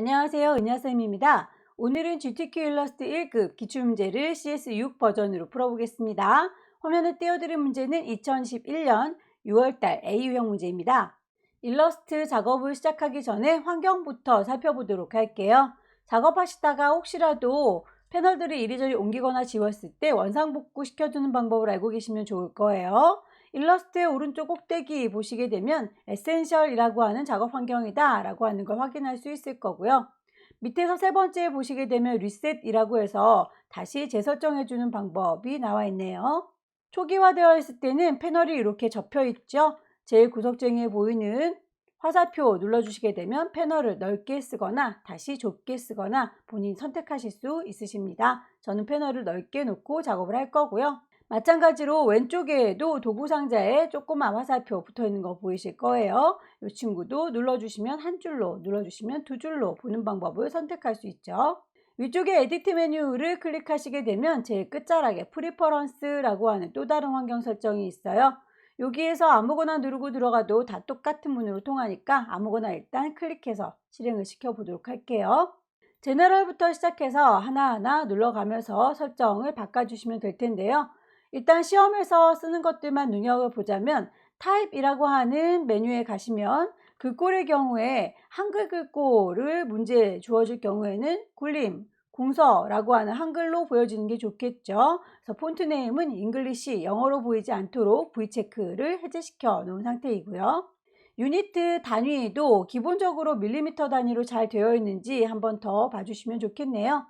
안녕하세요. 은하쌤입니다. 오늘은 GTQ 일러스트 1급 기출문제를 CS6 버전으로 풀어보겠습니다. 화면에 띄워드린 문제는 2021년 6월달 A유형 문제입니다. 일러스트 작업을 시작하기 전에 환경부터 살펴보도록 할게요. 작업하시다가 혹시라도 패널들을 이리저리 옮기거나 지웠을 때 원상복구 시켜주는 방법을 알고 계시면 좋을 거예요. 일러스트의 오른쪽 꼭대기 보시게 되면 에센셜이라고 하는 작업 환경이다 라고 하는 걸 확인할 수 있을 거고요. 밑에서 세 번째 보시게 되면 리셋이라고 해서 다시 재설정해 주는 방법이 나와 있네요. 초기화되어 있을 때는 패널이 이렇게 접혀 있죠. 제일 구석쟁이에 보이는 화살표 눌러주시게 되면 패널을 넓게 쓰거나 다시 좁게 쓰거나 본인 선택하실 수 있으십니다. 저는 패널을 넓게 놓고 작업을 할 거고요. 마찬가지로 왼쪽에도 도구 상자에 조그만 화살표 붙어 있는 거 보이실 거예요. 이 친구도 눌러주시면 한 줄로, 눌러주시면 두 줄로 보는 방법을 선택할 수 있죠. 위쪽에 에디트 메뉴를 클릭하시게 되면 제일 끝자락에 프리퍼런스라고 하는 또 다른 환경 설정이 있어요. 여기에서 아무거나 누르고 들어가도 다 똑같은 문으로 통하니까 아무거나 일단 클릭해서 실행을 시켜보도록 할게요. 제너럴부터 시작해서 하나하나 눌러가면서 설정을 바꿔주시면 될 텐데요. 일단 시험에서 쓰는 것들만 눈여겨보자면 타입이라고 하는 메뉴에 가시면 글꼴의 경우에 한글 글꼴을 문제 주어질 경우에는 굴림, 궁서라고 하는 한글로 보여지는 게 좋겠죠. 그래서 폰트 네임은 잉글리시, 영어로 보이지 않도록 V체크를 해제시켜 놓은 상태이고요. 유니트 단위도 기본적으로 밀리미터 단위로 잘 되어 있는지 한번 더 봐주시면 좋겠네요.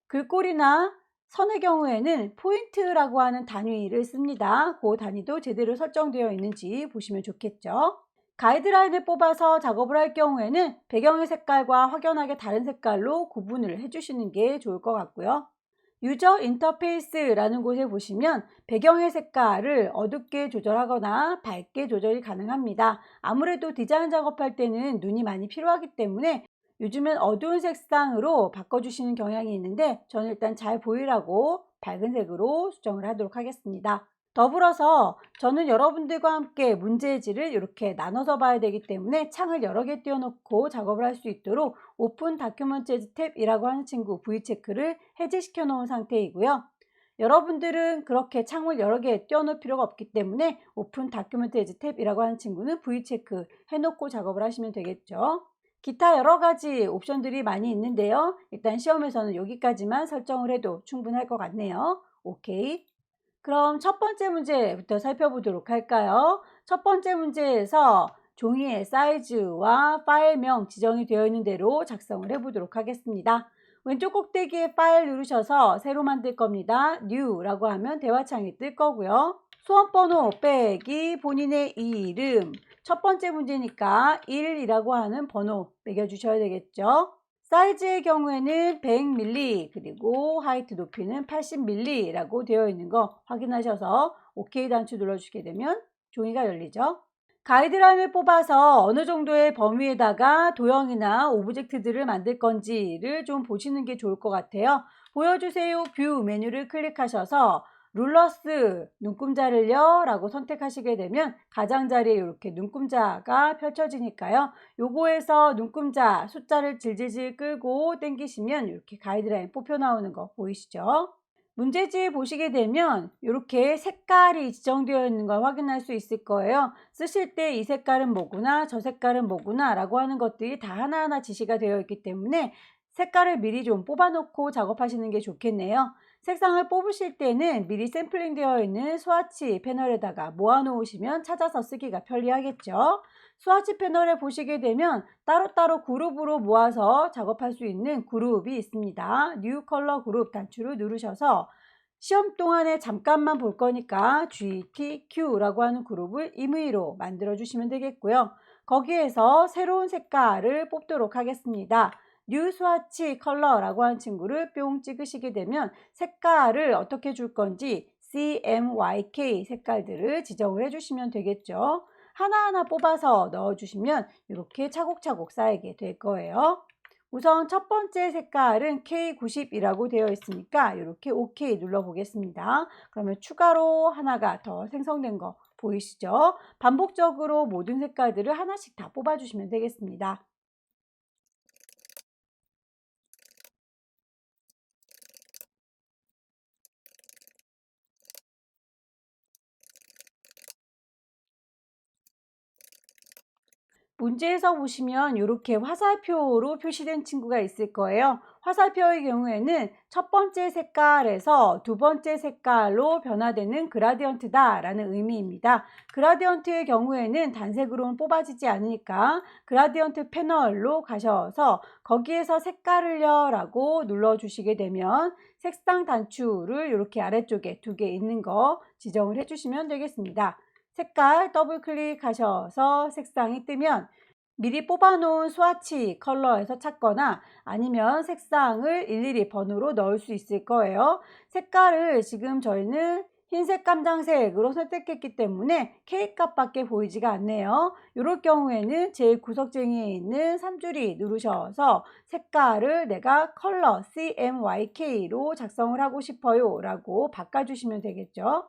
글꼴이나 선의 경우에는 포인트라고 하는 단위를 씁니다. 그 단위도 제대로 설정되어 있는지 보시면 좋겠죠. 가이드라인을 뽑아서 작업을 할 경우에는 배경의 색깔과 확연하게 다른 색깔로 구분을 해주시는 게 좋을 것 같고요. 유저 인터페이스라는 곳에 보시면 배경의 색깔을 어둡게 조절하거나 밝게 조절이 가능합니다. 아무래도 디자인 작업할 때는 눈이 많이 필요하기 때문에 요즘엔 어두운 색상으로 바꿔주시는 경향이 있는데 저는 일단 잘 보이라고 밝은 색으로 수정을 하도록 하겠습니다. 더불어서 저는 여러분들과 함께 문제지를 이렇게 나눠서 봐야 되기 때문에 창을 여러 개 띄워놓고 작업을 할 수 있도록 오픈 다큐멘트 탭이라고 하는 친구 V체크를 해제시켜 놓은 상태이고요. 여러분들은 그렇게 창을 여러 개 띄워놓을 필요가 없기 때문에 오픈 다큐멘트 탭이라고 하는 친구는 V체크 해놓고 작업을 하시면 되겠죠. 기타 여러 가지 옵션들이 많이 있는데요. 일단 시험에서는 여기까지만 설정을 해도 충분할 것 같네요. 오케이. 그럼 첫 번째 문제부터 살펴보도록 할까요? 첫 번째 문제에서 종이의 사이즈와 파일명 지정이 되어 있는 대로 작성을 해보도록 하겠습니다. 왼쪽 꼭대기에 파일 누르셔서 새로 만들 겁니다. New라고 하면 대화창이 뜰 거고요. 수험번호 빼기 본인의 이름, 첫 번째 문제니까 1이라고 하는 번호 매겨주셔야 되겠죠. 사이즈의 경우에는 100mm 그리고 하이트 높이는 80mm라고 되어 있는 거 확인하셔서 OK 단추 눌러주게 되면 종이가 열리죠. 가이드라인을 뽑아서 어느 정도의 범위에다가 도형이나 오브젝트들을 만들 건지를 좀 보시는 게 좋을 것 같아요. 보여주세요 뷰 메뉴를 클릭하셔서 룰러스 눈금자를요 라고 선택하시게 되면 가장자리에 이렇게 눈금자가 펼쳐지니까요. 요거에서 눈금자 숫자를 질질질 끌고 당기시면 이렇게 가이드라인 뽑혀 나오는 거 보이시죠? 문제지 보시게 되면 이렇게 색깔이 지정되어 있는 걸 확인할 수 있을 거예요. 쓰실 때 이 색깔은 뭐구나 저 색깔은 뭐구나 라고 하는 것들이 다 하나하나 지시가 되어 있기 때문에 색깔을 미리 좀 뽑아 놓고 작업하시는 게 좋겠네요. 색상을 뽑으실 때는 미리 샘플링 되어 있는 스와치 패널에다가 모아 놓으시면 찾아서 쓰기가 편리하겠죠. 스와치 패널에 보시게 되면 따로따로 그룹으로 모아서 작업할 수 있는 그룹이 있습니다. 뉴 컬러 그룹 단추를 누르셔서 시험 동안에 잠깐만 볼 거니까 GTQ라고 하는 그룹을 임의로 만들어 주시면 되겠고요. 거기에서 새로운 색깔을 뽑도록 하겠습니다. 뉴 스와치 컬러라고 하는 친구를 뿅 찍으시게 되면 색깔을 어떻게 줄 건지 CMYK 색깔들을 지정을 해주시면 되겠죠. 하나하나 뽑아서 넣어주시면 이렇게 차곡차곡 쌓이게 될 거예요. 우선 첫 번째 색깔은 K90이라고 되어 있으니까 이렇게 OK 눌러 보겠습니다. 그러면 추가로 하나가 더 생성된 거 보이시죠? 반복적으로 모든 색깔들을 하나씩 다 뽑아주시면 되겠습니다. 문제에서 보시면 이렇게 화살표로 표시된 친구가 있을 거예요. 화살표의 경우에는 첫 번째 색깔에서 두 번째 색깔로 변화되는 그라디언트다 라는 의미입니다. 그라디언트의 경우에는 단색으로는 뽑아지지 않으니까 그라디언트 패널로 가셔서 거기에서 색깔을요 라고 눌러주시게 되면 색상 단추를 이렇게 아래쪽에 두 개 있는 거 지정을 해주시면 되겠습니다. 색깔 더블 클릭하셔서 색상이 뜨면 미리 뽑아놓은 스와치 컬러에서 찾거나 아니면 색상을 일일이 번호로 넣을 수 있을 거예요. 색깔을 지금 저희는 흰색, 깜장색으로 선택했기 때문에 K값밖에 보이지가 않네요. 이럴 경우에는 제일 구석쟁이에 있는 3줄이 누르셔서 색깔을 내가 컬러 CMYK로 작성을 하고 싶어요 라고 바꿔주시면 되겠죠.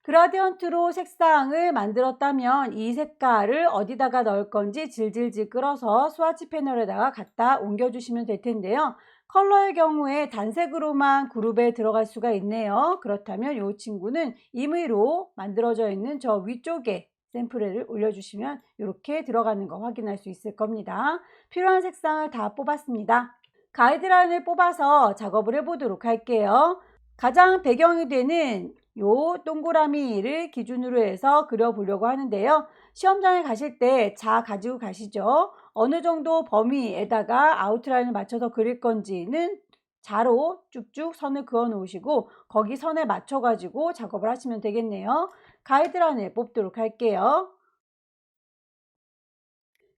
그라디언트로 색상을 만들었다면 이 색깔을 어디다가 넣을 건지 질질질 끌어서 스와치 패널에다가 갖다 옮겨주시면 될 텐데요. 컬러의 경우에 단색으로만 그룹에 들어갈 수가 있네요. 그렇다면 이 친구는 임의로 만들어져 있는 저 위쪽에 샘플을 올려주시면 이렇게 들어가는 거 확인할 수 있을 겁니다. 필요한 색상을 다 뽑았습니다. 가이드라인을 뽑아서 작업을 해보도록 할게요. 가장 배경이 되는 요 동그라미를 기준으로 해서 그려보려고 하는데요. 시험장에 가실 때 자 가지고 가시죠. 어느 정도 범위에다가 아웃라인을 맞춰서 그릴 건지는 자로 쭉쭉 선을 그어 놓으시고 거기 선에 맞춰 가지고 작업을 하시면 되겠네요. 가이드라인을 뽑도록 할게요.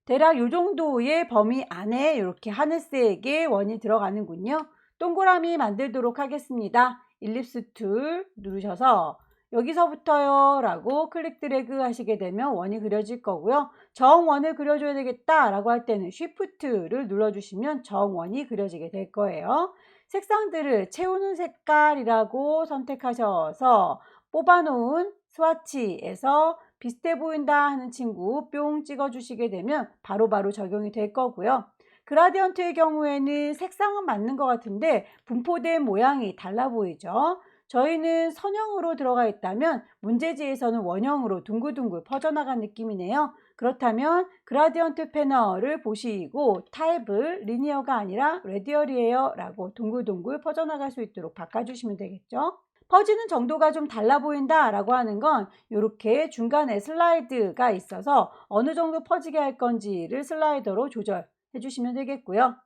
대략 이 정도의 범위 안에 이렇게 하늘색의 원이 들어가는군요. 동그라미 만들도록 하겠습니다. 일립스 툴 누르셔서 여기서부터요 라고 클릭 드래그 하시게 되면 원이 그려질 거고요. 정원을 그려줘야 되겠다 라고 할 때는 쉬프트를 눌러주시면 정원이 그려지게 될 거예요. 색상들을 채우는 색깔이라고 선택하셔서 뽑아놓은 스와치에서 비슷해 보인다 하는 친구 뿅 찍어 주시게 되면 바로바로 적용이 될 거고요. 그라디언트의 경우에는 색상은 맞는 것 같은데 분포된 모양이 달라 보이죠. 저희는 선형으로 들어가 있다면 문제지에서는 원형으로 둥글둥글 퍼져나간 느낌이네요. 그렇다면 그라디언트 패널을 보시고 타입을 리니어가 아니라 레디얼이에요 라고 둥글둥글 퍼져나갈 수 있도록 바꿔주시면 되겠죠. 퍼지는 정도가 좀 달라 보인다 라고 하는 건 이렇게 중간에 슬라이드가 있어서 어느 정도 퍼지게 할 건지를 슬라이더로 조절해 주시면 되겠고요.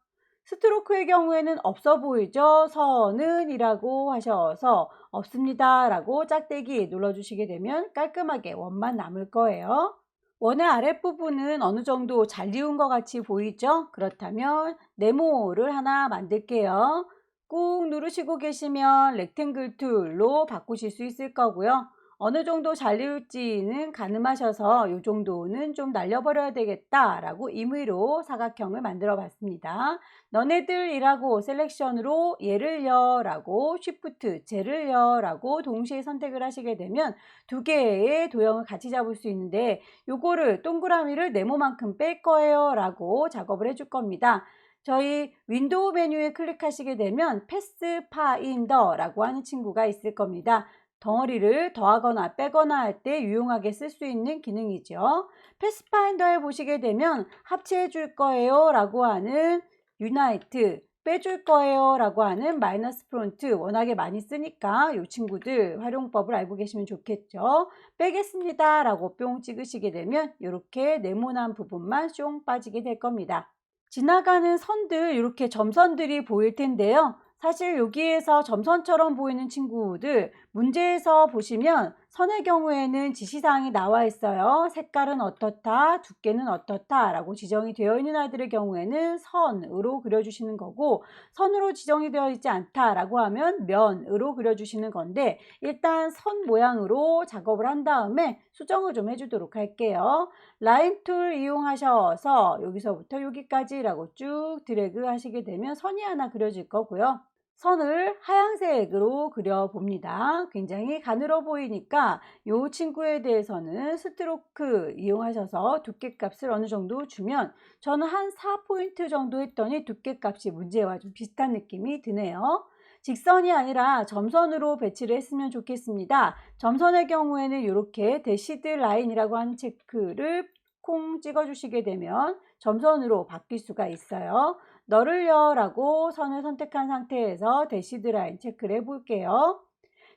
스트로크의 경우에는 없어 보이죠? 선은 이라고 하셔서 없습니다 라고 짝대기 눌러주시게 되면 깔끔하게 원만 남을 거예요. 원의 아랫부분은 어느 정도 잘 이은 것 같이 보이죠? 그렇다면 네모를 하나 만들게요. 꾹 누르시고 계시면 렉탱글 툴로 바꾸실 수 있을 거고요. 어느 정도 잘 이을지는 가늠하셔서 이 정도는 좀 날려버려야 되겠다 라고 임의로 사각형을 만들어 봤습니다. 너네들이라고 셀렉션으로 얘를요 라고 쉬프트 쟤를요 라고 동시에 선택을 하시게 되면 두 개의 도형을 같이 잡을 수 있는데 요거를 동그라미를 네모만큼 뺄 거예요 라고 작업을 해줄 겁니다. 저희 윈도우 메뉴에 클릭하시게 되면 패스파인더 라고 하는 친구가 있을 겁니다. 덩어리를 더하거나 빼거나 할 때 유용하게 쓸 수 있는 기능이죠. 패스파인더에 보시게 되면 합체해 줄 거예요 라고 하는 유나이트, 빼줄 거예요 라고 하는 마이너스 프론트 워낙에 많이 쓰니까 이 친구들 활용법을 알고 계시면 좋겠죠. 빼겠습니다 라고 뿅 찍으시게 되면 이렇게 네모난 부분만 숑 빠지게 될 겁니다. 지나가는 선들 이렇게 점선들이 보일 텐데요. 사실 여기에서 점선처럼 보이는 친구들 문제에서 보시면 선의 경우에는 지시사항이 나와 있어요. 색깔은 어떻다, 두께는 어떻다 라고 지정이 되어 있는 아이들의 경우에는 선으로 그려주시는 거고 선으로 지정이 되어 있지 않다 라고 하면 면으로 그려주시는 건데 일단 선 모양으로 작업을 한 다음에 수정을 좀 해주도록 할게요. 라인 툴 이용하셔서 여기서부터 여기까지 라고 쭉 드래그 하시게 되면 선이 하나 그려질 거고요. 선을 하얀색으로 그려봅니다. 굉장히 가늘어 보이니까 이 친구에 대해서는 스트로크 이용하셔서 두께값을 어느 정도 주면 저는 한 4포인트 정도 했더니 두께값이 문제와 좀 비슷한 느낌이 드네요. 직선이 아니라 점선으로 배치를 했으면 좋겠습니다. 점선의 경우에는 이렇게 대시드 라인이라고 하는 체크를 콩 찍어주시게 되면 점선으로 바뀔 수가 있어요. 너를요 라고 선을 선택한 상태에서 대시드 라인 체크를 해볼게요.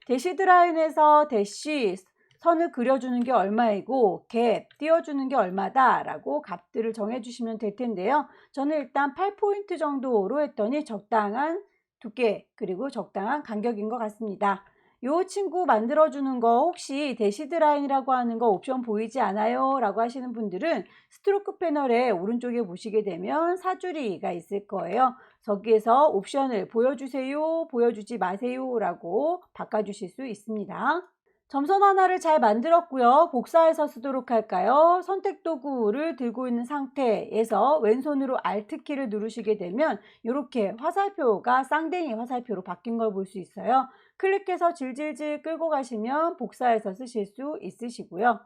대시드 라인에서 대시 선을 그려주는 게 얼마이고 갭 띄워주는 게 얼마다 라고 값들을 정해주시면 될 텐데요. 저는 일단 8포인트 정도로 했더니 적당한 두께 그리고 적당한 간격인 것 같습니다. 요 친구 만들어주는 거 혹시 대시드 라인이라고 하는 거 옵션 보이지 않아요? 라고 하시는 분들은 스트로크 패널에 오른쪽에 보시게 되면 사줄이가 있을 거예요. 저기에서 옵션을 보여주세요, 보여주지 마세요 라고 바꿔주실 수 있습니다. 점선 하나를 잘 만들었고요. 복사해서 쓰도록 할까요? 선택 도구를 들고 있는 상태에서 왼손으로 Alt키를 누르시게 되면 이렇게 화살표가 쌍댕이 화살표로 바뀐 걸 볼 수 있어요. 클릭해서 질질질 끌고 가시면 복사해서 쓰실 수 있으시고요.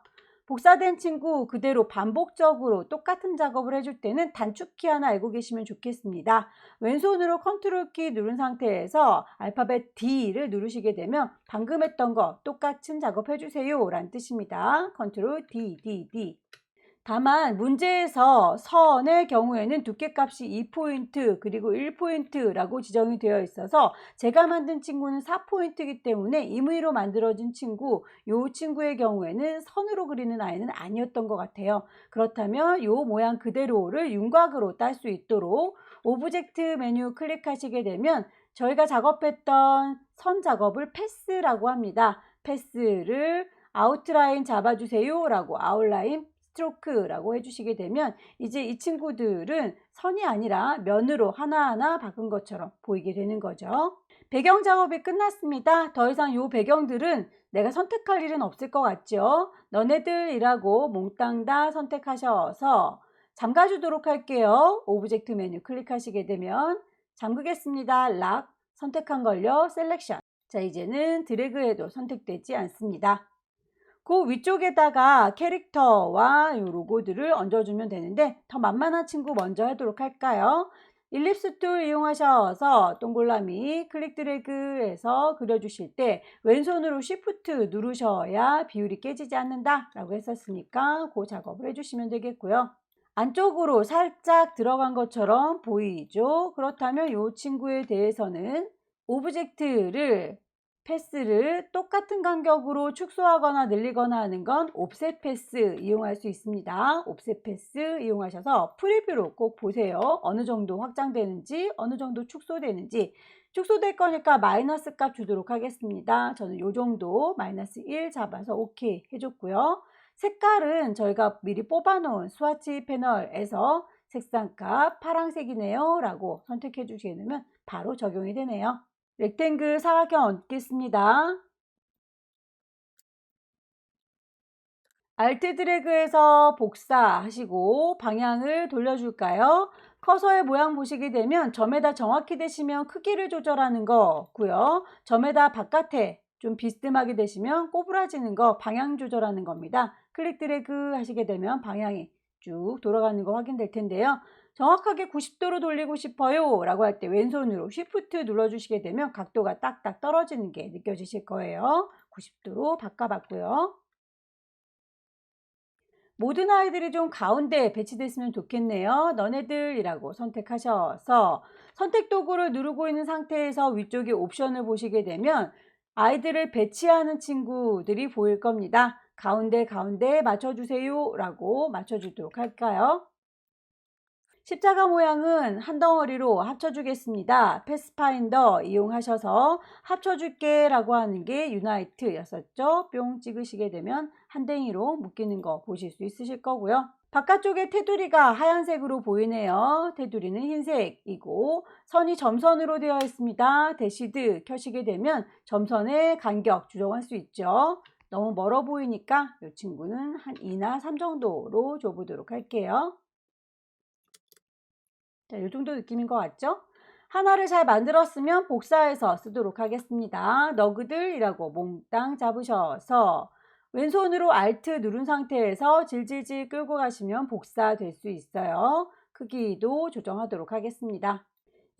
복사된 친구 그대로 반복적으로 똑같은 작업을 해줄 때는 단축키 하나 알고 계시면 좋겠습니다. 왼손으로 컨트롤 키 누른 상태에서 알파벳 D를 누르시게 되면 방금 했던 거 똑같은 작업 해주세요 라는 뜻입니다. 컨트롤 D, D, D. 다만 문제에서 선의 경우에는 두께값이 2포인트 그리고 1포인트라고 지정이 되어 있어서 제가 만든 친구는 4포인트이기 때문에 임의로 만들어진 친구, 이 친구의 경우에는 선으로 그리는 아이는 아니었던 것 같아요. 그렇다면 이 모양 그대로를 윤곽으로 딸 수 있도록 오브젝트 메뉴 클릭하시게 되면 저희가 작업했던 선 작업을 패스라고 합니다. 패스를 아웃라인 잡아주세요 라고 아웃라인 스트로크라고 해주시게 되면 이제 이 친구들은 선이 아니라 면으로 하나하나 박은 것처럼 보이게 되는 거죠. 배경 작업이 끝났습니다. 더 이상 이 배경들은 내가 선택할 일은 없을 것 같죠. 너네들이라고 몽땅 다 선택하셔서 잠가주도록 할게요. 오브젝트 메뉴 클릭하시게 되면 잠그겠습니다. 락 선택한 걸요. 셀렉션. 자, 이제는 드래그해도 선택되지 않습니다. 그 위쪽에다가 캐릭터와 이 로고들을 얹어주면 되는데 더 만만한 친구 먼저 하도록 할까요? 일립스 툴 이용하셔서 동글라미 클릭 드래그해서 그려주실 때 왼손으로 Shift 누르셔야 비율이 깨지지 않는다 라고 했었으니까 그 작업을 해주시면 되겠고요. 안쪽으로 살짝 들어간 것처럼 보이죠? 그렇다면 이 친구에 대해서는 오브젝트를 패스를 똑같은 간격으로 축소하거나 늘리거나 하는 건 옵셋 패스 이용할 수 있습니다. 옵셋 패스 이용하셔서 프리뷰로 꼭 보세요. 어느 정도 확장되는지 어느 정도 축소되는지. 축소될 거니까 마이너스 값 주도록 하겠습니다. 저는 이 정도 마이너스 1 잡아서 오케이 해줬고요. 색깔은 저희가 미리 뽑아놓은 스와치 패널에서 색상값 파란색이네요 라고 선택해 주시면 바로 적용이 되네요. 렉탱글 사각형 얹겠습니다. 알트 드래그해서 복사하시고 방향을 돌려줄까요? 커서의 모양 보시게 되면 점에다 정확히 되시면 크기를 조절하는 거고요. 점에다 바깥에 좀 비스듬하게 되시면 꼬부라지는 거 방향 조절하는 겁니다. 클릭 드래그 하시게 되면 방향이 쭉 돌아가는 거 확인될 텐데요. 정확하게 90도로 돌리고 싶어요 라고 할 때 왼손으로 Shift 눌러주시게 되면 각도가 딱딱 떨어지는 게 느껴지실 거예요. 90도로 바꿔봤고요. 모든 아이들이 좀 가운데에 배치됐으면 좋겠네요. 너네들이라고 선택하셔서 선택 도구를 누르고 있는 상태에서 위쪽에 옵션을 보시게 되면 아이들을 배치하는 친구들이 보일 겁니다. 가운데 맞춰주세요 라고 맞춰주도록 할까요? 십자가 모양은 한 덩어리로 합쳐주겠습니다. 패스파인더 이용하셔서 합쳐줄게 라고 하는 게 유나이트 였었죠. 뿅 찍으시게 되면 한 덩이로 묶이는 거 보실 수 있으실 거고요. 바깥쪽에 테두리가 하얀색으로 보이네요. 테두리는 흰색이고 선이 점선으로 되어 있습니다. 대시드 켜시게 되면 점선의 간격 조정할 수 있죠. 너무 멀어 보이니까 이 친구는 한 2나 3 정도로 줘보도록 할게요. 자, 이 정도 느낌인 것 같죠? 하나를 잘 만들었으면 복사해서 쓰도록 하겠습니다. 너그들이라고 몽땅 잡으셔서 왼손으로 Alt 누른 상태에서 질질질 끌고 가시면 복사될 수 있어요. 크기도 조정하도록 하겠습니다.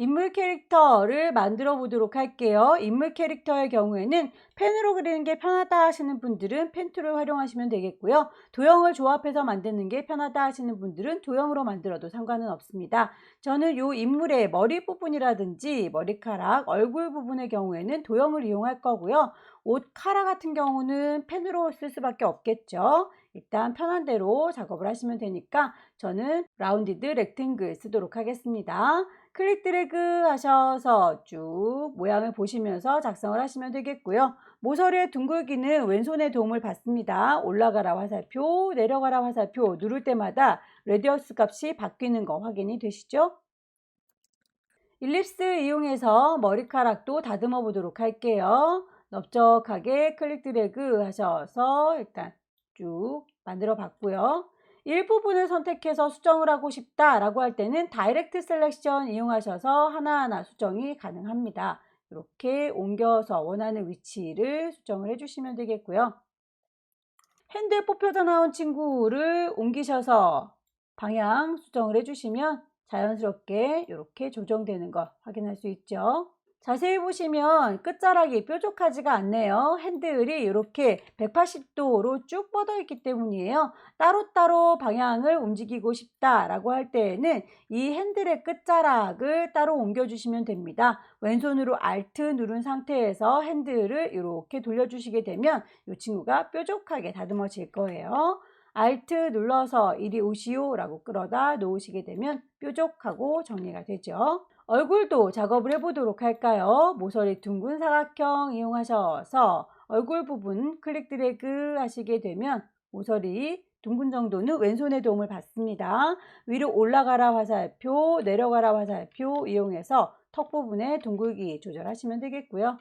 인물 캐릭터를 만들어 보도록 할게요. 인물 캐릭터의 경우에는 펜으로 그리는 게 편하다 하시는 분들은 펜 툴을 활용하시면 되겠고요. 도형을 조합해서 만드는 게 편하다 하시는 분들은 도형으로 만들어도 상관은 없습니다. 저는 이 인물의 머리 부분이라든지 머리카락, 얼굴 부분의 경우에는 도형을 이용할 거고요. 옷 카라 같은 경우는 펜으로 쓸 수밖에 없겠죠. 일단 편한 대로 작업을 하시면 되니까 저는 라운디드 렉탱글 쓰도록 하겠습니다. 클릭 드래그 하셔서 쭉 모양을 보시면서 작성을 하시면 되겠고요. 모서리의 둥글기는 왼손의 도움을 받습니다. 올라가라 화살표, 내려가라 화살표 누를 때마다 레디어스 값이 바뀌는 거 확인이 되시죠? 일립스 이용해서 머리카락도 다듬어 보도록 할게요. 넓적하게 클릭 드래그 하셔서 일단 쭉 만들어 봤고요. 일부분을 선택해서 수정을 하고 싶다라고 할 때는 다이렉트 셀렉션 이용하셔서 하나하나 수정이 가능합니다. 이렇게 옮겨서 원하는 위치를 수정을 해주시면 되겠고요. 핸들 뽑혀져 나온 친구를 옮기셔서 방향 수정을 해주시면 자연스럽게 이렇게 조정되는 거 확인할 수 있죠. 자세히 보시면 끝자락이 뾰족하지가 않네요. 핸들이 이렇게 180도로 쭉 뻗어 있기 때문이에요. 따로따로 방향을 움직이고 싶다라고 할 때에는 이 핸들의 끝자락을 따로 옮겨주시면 됩니다. 왼손으로 Alt 누른 상태에서 핸들을 이렇게 돌려주시게 되면 이 친구가 뾰족하게 다듬어질 거예요. Alt 눌러서 이리 오시오 라고 끌어다 놓으시게 되면 뾰족하고 정리가 되죠. 얼굴도 작업을 해보도록 할까요? 모서리 둥근 사각형 이용하셔서 얼굴 부분 클릭 드래그 하시게 되면 모서리 둥근 정도는 왼손의 도움을 받습니다. 위로 올라가라 화살표, 내려가라 화살표 이용해서 턱 부분의 둥글기 조절하시면 되겠고요.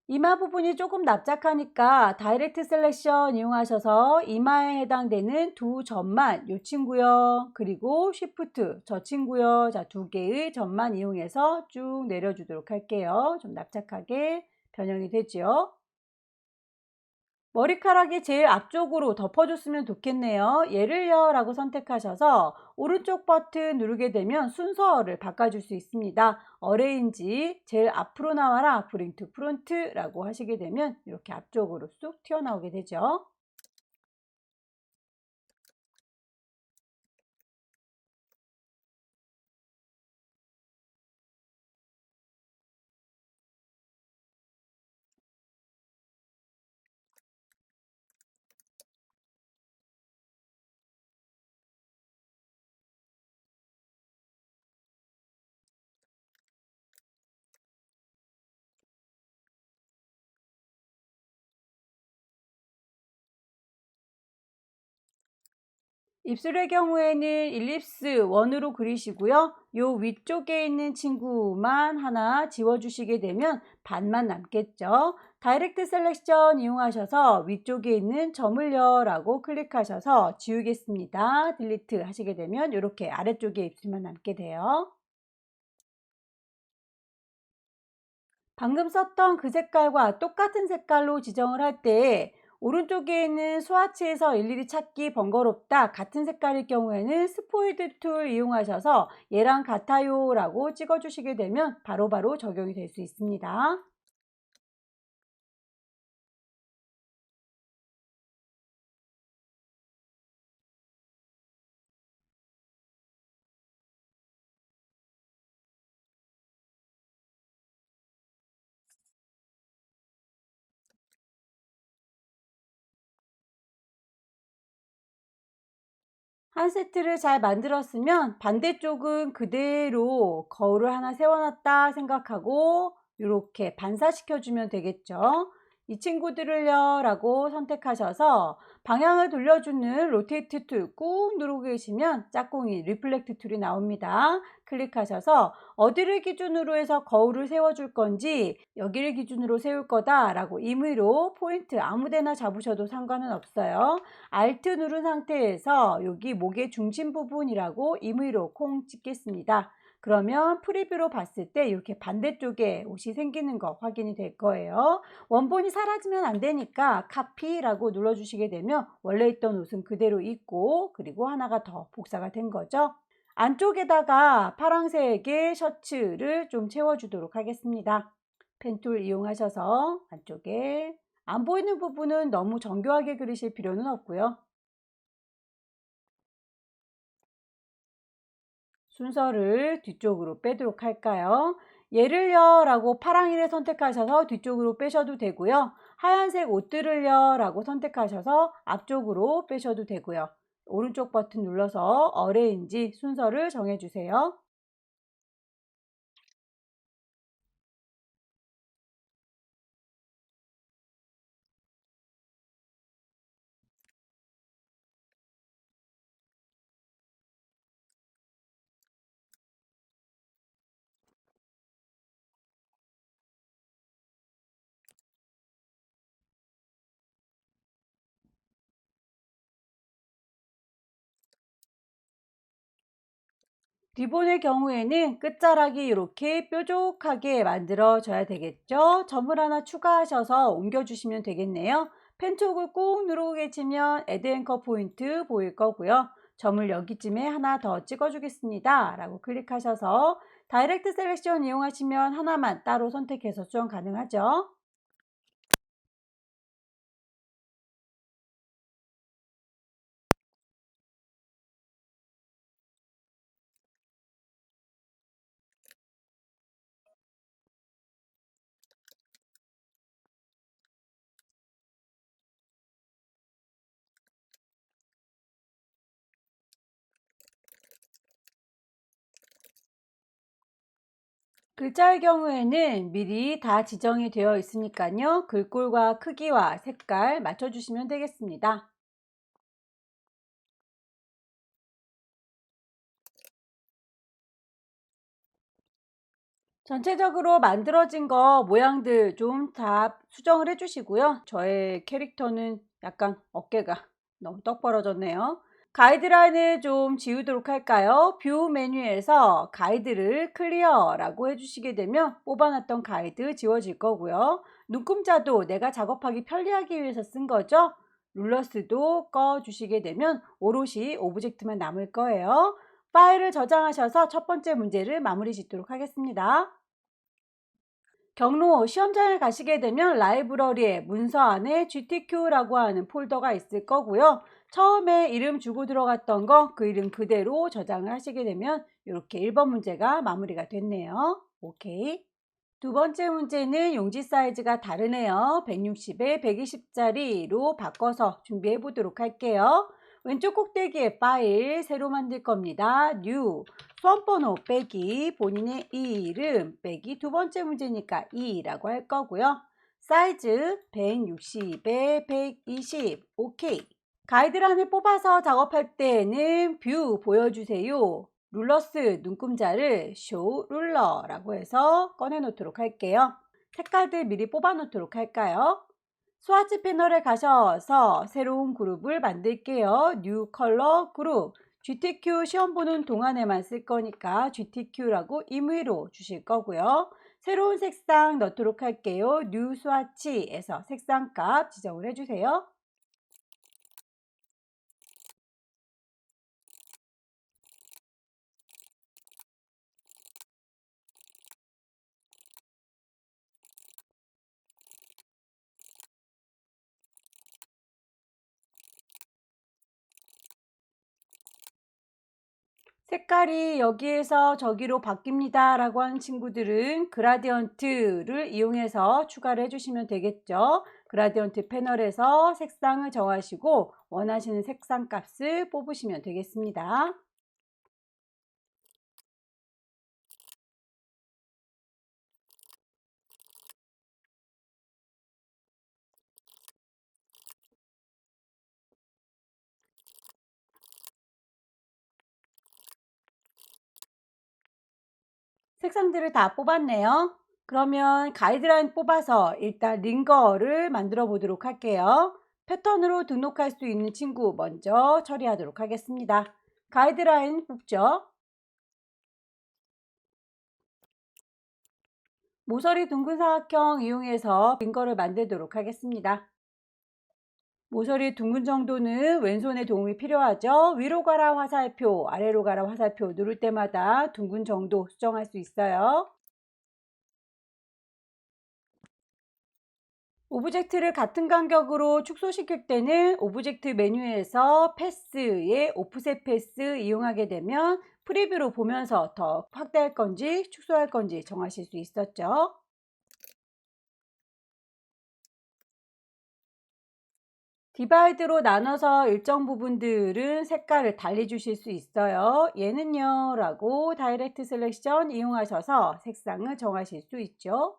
이마 부분이 조금 납작하니까 다이렉트 셀렉션 이용하셔서 이마에 해당되는 두 점만 이 친구요. 그리고 쉬프트 저 친구요. 자, 두 개의 점만 이용해서 쭉 내려주도록 할게요. 좀 납작하게 변형이 되죠. 머리카락이 제일 앞쪽으로 덮어줬으면 좋겠네요. 얘를요 라고 선택하셔서 오른쪽 버튼 누르게 되면 순서를 바꿔줄 수 있습니다. 어레인지 제일 앞으로 나와라 브링 투 프론트 라고 하시게 되면 이렇게 앞쪽으로 쑥 튀어나오게 되죠. 입술의 경우에는 일립스 원으로 그리시고요. 요 위쪽에 있는 친구만 하나 지워주시게 되면 반만 남겠죠. 다이렉트 셀렉션 이용하셔서 위쪽에 있는 점을요 라고 클릭하셔서 지우겠습니다. 딜리트 하시게 되면 이렇게 아래쪽에 입술만 남게 돼요. 방금 썼던 그 색깔과 똑같은 색깔로 지정을 할 때 오른쪽에 있는 스와치에서 일일이 찾기 번거롭다 같은 색깔일 경우에는 스포이드 툴 이용하셔서 얘랑 같아요 라고 찍어 주시게 되면 바로바로 적용이 될 수 있습니다. 한 세트를 잘 만들었으면 반대쪽은 그대로 거울을 하나 세워놨다 생각하고 이렇게 반사시켜 주면 되겠죠. 이 친구들을요 라고 선택하셔서 방향을 돌려주는 로테이트 툴 꾹 누르고 계시면 짝꿍이 리플렉트 툴이 나옵니다. 클릭하셔서 어디를 기준으로 해서 거울을 세워줄 건지 여기를 기준으로 세울 거다 라고 임의로 포인트 아무데나 잡으셔도 상관은 없어요. Alt 누른 상태에서 여기 목의 중심 부분이라고 임의로 콩 찍겠습니다. 그러면 프리뷰로 봤을 때 이렇게 반대쪽에 옷이 생기는 거 확인이 될 거예요. 원본이 사라지면 안 되니까 카피라고 눌러주시게 되면 원래 있던 옷은 그대로 있고, 그리고 하나가 더 복사가 된 거죠. 안쪽에다가 파란색의 셔츠를 좀 채워주도록 하겠습니다. 펜툴 이용하셔서 안쪽에 안 보이는 부분은 너무 정교하게 그리실 필요는 없고요. 순서를 뒤쪽으로 빼도록 할까요? 얘를요 라고 파랑이를 선택하셔서 뒤쪽으로 빼셔도 되고요. 하얀색 옷들을요 라고 선택하셔서 앞쪽으로 빼셔도 되고요. 오른쪽 버튼 눌러서 어레인지 순서를 정해주세요. 리본의 경우에는 끝자락이 이렇게 뾰족하게 만들어져야 되겠죠. 점을 하나 추가하셔서 옮겨주시면 되겠네요. 펜촉을 꾹 누르고 계시면 애드 앵커 포인트 보일 거고요. 점을 여기쯤에 하나 더 찍어주겠습니다 라고 클릭하셔서 다이렉트 셀렉션 이용하시면 하나만 따로 선택해서 수정 가능하죠. 글자의 경우에는 미리 다 지정이 되어 있으니까요. 글꼴과 크기와 색깔 맞춰주시면 되겠습니다. 전체적으로 만들어진 거 모양들 좀 다 수정을 해주시고요. 저의 캐릭터는 약간 어깨가 너무 떡 벌어졌네요. 가이드라인을 좀 지우도록 할까요? 뷰 메뉴에서 가이드를 클리어라고 해주시게 되면 뽑아놨던 가이드 지워질 거고요. 눈금자도 내가 작업하기 편리하기 위해서 쓴 거죠. 룰러스도 꺼주시게 되면 오롯이 오브젝트만 남을 거예요. 파일을 저장하셔서 첫 번째 문제를 마무리 짓도록 하겠습니다. 경로 시험장에 가시게 되면 라이브러리에 문서 안에 GTQ라고 하는 폴더가 있을 거고요. 처음에 이름 주고 들어갔던 거 그 이름 그대로 저장을 하시게 되면 이렇게 1번 문제가 마무리가 됐네요. 오케이. 두 번째 문제는 용지 사이즈가 다르네요. 160에 120짜리로 바꿔서 준비해 보도록 할게요. 왼쪽 꼭대기에 파일 새로 만들 겁니다. New 수험번호 빼기 본인의 이름 빼기 두 번째 문제니까 2라고 할 거고요. 사이즈 160에 120 오케이. 가이드란을 뽑아서 작업할 때에는 뷰 보여주세요. 룰러스 눈금자를 쇼 룰러라고 해서 꺼내 놓도록 할게요. 색깔들 미리 뽑아 놓도록 할까요? 스와치 패널에 가셔서 새로운 그룹을 만들게요. 뉴 컬러 그룹. GTQ 시험 보는 동안에만 쓸 거니까 GTQ라고 임의로 주실 거고요. 새로운 색상 넣도록 할게요. 뉴 스와치에서 색상 값 지정을 해주세요. 색깔이 여기에서 저기로 바뀝니다 라고 하는 친구들은 그라디언트를 이용해서 추가를 해주시면 되겠죠. 그라디언트 패널에서 색상을 정하시고 원하시는 색상 값을 뽑으시면 되겠습니다. 색상들을 다 뽑았네요. 그러면 가이드라인 뽑아서 일단 링거를 만들어 보도록 할게요. 패턴으로 등록할 수 있는 친구 먼저 처리하도록 하겠습니다. 가이드라인 뽑죠. 모서리 둥근 사각형 이용해서 링거를 만들도록 하겠습니다. 모서리 둥근 정도는 왼손의 도움이 필요하죠. 위로 가라 화살표, 아래로 가라 화살표 누를 때마다 둥근 정도 수정할 수 있어요. 오브젝트를 같은 간격으로 축소시킬 때는 오브젝트 메뉴에서 패스의 오프셋 패스 이용하게 되면 프리뷰로 보면서 더 확대할 건지 축소할 건지 정하실 수 있었죠. 디바이드로 나눠서 일정 부분들은 색깔을 달리 주실 수 있어요. 얘는요 라고 다이렉트 셀렉션 이용하셔서 색상을 정하실 수 있죠.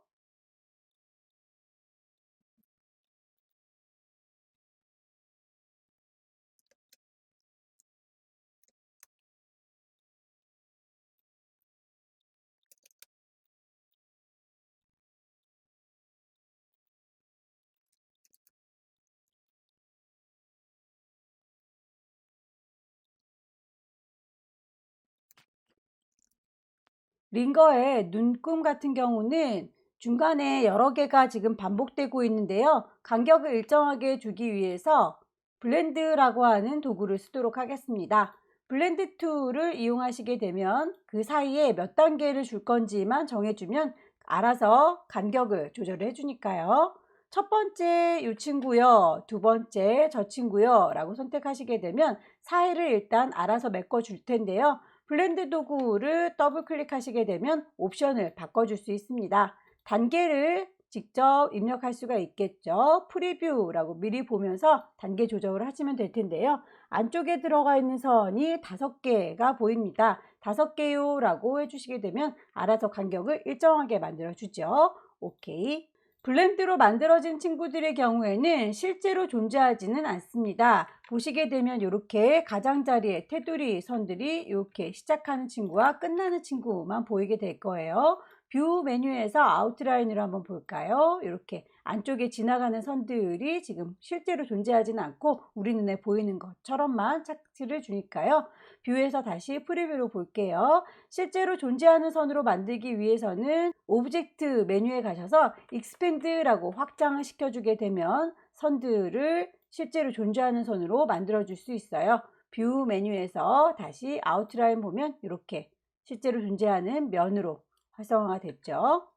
링거의 눈금 같은 경우는 중간에 여러 개가 지금 반복되고 있는데요. 간격을 일정하게 주기 위해서 블렌드라고 하는 도구를 쓰도록 하겠습니다. 블렌드 툴을 이용하시게 되면 그 사이에 몇 단계를 줄 건지만 정해주면 알아서 간격을 조절해 주니까요. 첫 번째 이 친구요, 두 번째 저 친구요 라고 선택하시게 되면 사이를 일단 알아서 메꿔 줄 텐데요. 블렌드 도구를 더블 클릭하시게 되면 옵션을 바꿔줄 수 있습니다. 단계를 직접 입력할 수가 있겠죠. 프리뷰라고 미리 보면서 단계 조정을 하시면 될 텐데요. 안쪽에 들어가 있는 선이 5개가 보입니다. 5개요 라고 해주시게 되면 알아서 간격을 일정하게 만들어 주죠. 오케이. 블렌드로 만들어진 친구들의 경우에는 실제로 존재하지는 않습니다. 보시게 되면 이렇게 가장자리에 테두리 선들이 이렇게 시작하는 친구와 끝나는 친구만 보이게 될 거예요. 뷰 메뉴에서 아웃라인으로 한번 볼까요? 이렇게 안쪽에 지나가는 선들이 지금 실제로 존재하지는 않고 우리 눈에 보이는 것처럼만 착지를 주니까요. 뷰에서 다시 프리뷰로 볼게요. 실제로 존재하는 선으로 만들기 위해서는 오브젝트 메뉴에 가셔서 익스펜드라고 확장을 시켜주게 되면 선들을 실제로 존재하는 선으로 만들어 줄 수 있어요. 뷰 메뉴에서 다시 아웃라인 보면 이렇게 실제로 존재하는 면으로 활성화가 됐죠.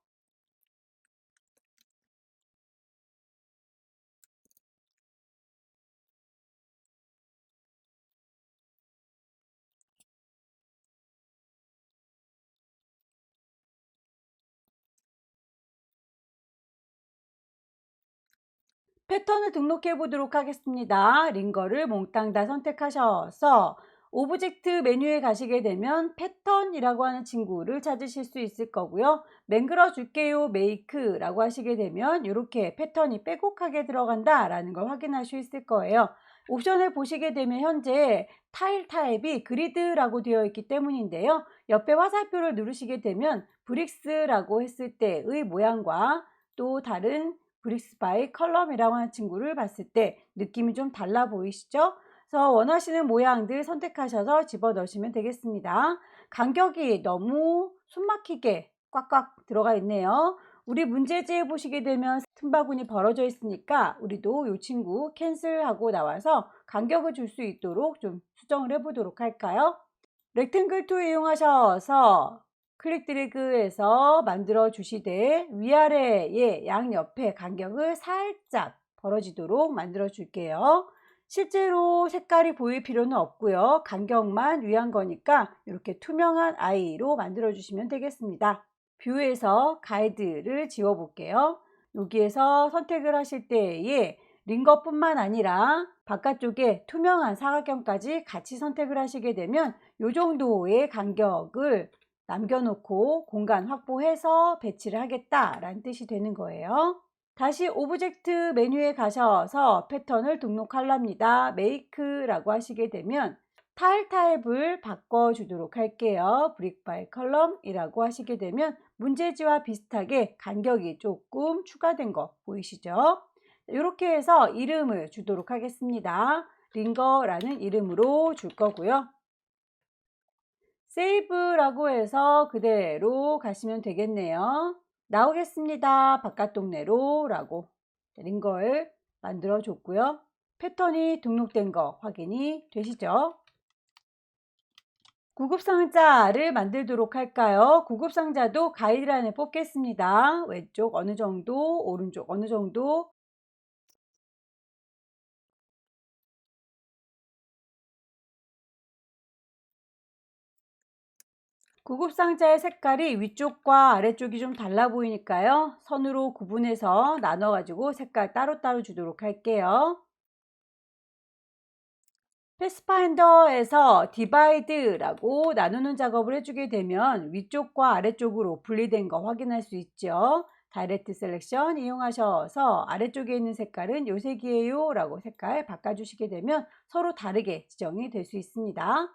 패턴을 등록해 보도록 하겠습니다. 링거를 몽땅 다 선택하셔서 오브젝트 메뉴에 가시게 되면 패턴이라고 하는 친구를 찾으실 수 있을 거고요. 맹글어 줄게요 메이크라고 하시게 되면 이렇게 패턴이 빼곡하게 들어간다 라는 걸 확인할 수 있을 거예요. 옵션을 보시게 되면 현재 타일 타입이 그리드라고 되어 있기 때문인데요. 옆에 화살표를 누르시게 되면 브릭스라고 했을 때의 모양과 또 다른 브릭스 바이 컬럼이라고 하는 친구를 봤을 때 느낌이 좀 달라 보이시죠? 그래서 원하시는 모양들 선택하셔서 집어 넣으시면 되겠습니다. 간격이 너무 숨막히게 꽉꽉 들어가 있네요. 우리 문제지에 보시게 되면 틈바구니 벌어져 있으니까 우리도 이 친구 캔슬하고 나와서 간격을 줄 수 있도록 좀 수정을 해 보도록 할까요? 렉탱글 툴 이용하셔서 클릭 드래그해서 만들어 주시되 위아래의 양옆에 간격을 살짝 벌어지도록 만들어 줄게요. 실제로 색깔이 보일 필요는 없고요. 간격만 위한 거니까 이렇게 투명한 아이로 만들어 주시면 되겠습니다. 뷰에서 가이드를 지워 볼게요. 여기에서 선택을 하실 때에 링거뿐만 아니라 바깥쪽에 투명한 사각형까지 같이 선택을 하시게 되면 이 정도의 간격을 남겨놓고 공간 확보해서 배치를 하겠다라는 뜻이 되는 거예요. 다시 오브젝트 메뉴에 가셔서 패턴을 등록하랍니다. 메이크라고 하시게 되면 타일 타입을 바꿔주도록 할게요. 브릭 바이 컬럼이라고 하시게 되면 문제지와 비슷하게 간격이 조금 추가된 거 보이시죠? 이렇게 해서 이름을 주도록 하겠습니다. 링거라는 이름으로 줄 거고요. 세이브라고 해서 그대로 가시면 되겠네요. 나오겠습니다. 바깥 동네로 라고 링거를 만들어 줬고요. 패턴이 등록된 거 확인이 되시죠? 구급상자를 만들도록 할까요? 구급상자도 가이드라인을 뽑겠습니다. 왼쪽 어느 정도, 오른쪽 어느 정도. 구급상자의 색깔이 위쪽과 아래쪽이 좀 달라 보이니까요. 선으로 구분해서 나눠 가지고 색깔 따로따로 주도록 할게요. 패스파인더에서 디바이드라고 나누는 작업을 해주게 되면 위쪽과 아래쪽으로 분리된 거 확인할 수 있죠. 다이렉트 셀렉션 이용하셔서 아래쪽에 있는 색깔은 요 색이에요 라고 색깔 바꿔주시게 되면 서로 다르게 지정이 될 수 있습니다.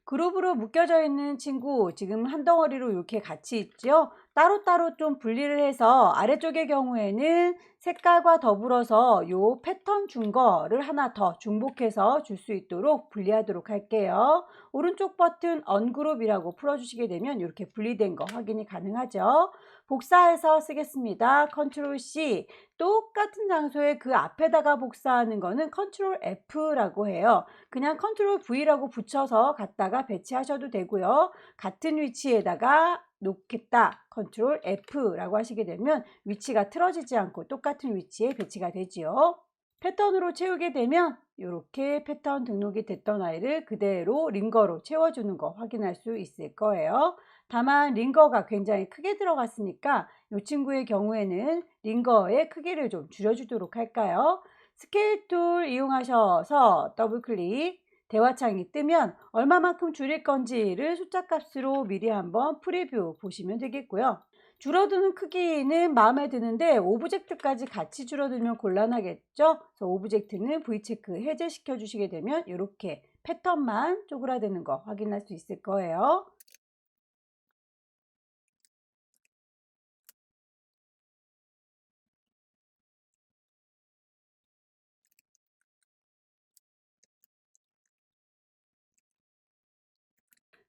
그룹으로 묶여져 있는 친구 지금 한 덩어리로 이렇게 같이 있죠. 따로따로 좀 분리를 해서 아래쪽의 경우에는 색깔과 더불어서 요 패턴 준 거를 하나 더 중복해서 줄 수 있도록 분리하도록 할게요. 오른쪽 버튼 언그룹이라고 풀어주시게 되면 이렇게 분리된 거 확인이 가능하죠. 복사해서 쓰겠습니다. 컨트롤 C. 똑같은 장소에 그 앞에다가 복사하는 거는 컨트롤 F라고 해요. 그냥 컨트롤 V라고 붙여서 갖다가 배치하셔도 되고요. 같은 위치에다가 놓겠다. 컨트롤 F라고 하시게 되면 위치가 틀어지지 않고 똑같은 위치에 배치가 되지요. 패턴으로 채우게 되면 이렇게 패턴 등록이 됐던 아이를 그대로 링거로 채워주는 거 확인할 수 있을 거예요. 다만 링거가 굉장히 크게 들어갔으니까 이 친구의 경우에는 링거의 크기를 좀 줄여주도록 할까요? 스케일 툴 이용하셔서 더블 클릭 대화창이 뜨면 얼마만큼 줄일 건지를 숫자 값으로 미리 한번 프리뷰 보시면 되겠고요. 줄어드는 크기는 마음에 드는데 오브젝트까지 같이 줄어들면 곤란하겠죠. 그래서 오브젝트는 V체크 해제시켜 주시게 되면 이렇게 패턴만 쪼그라드는 거 확인할 수 있을 거예요.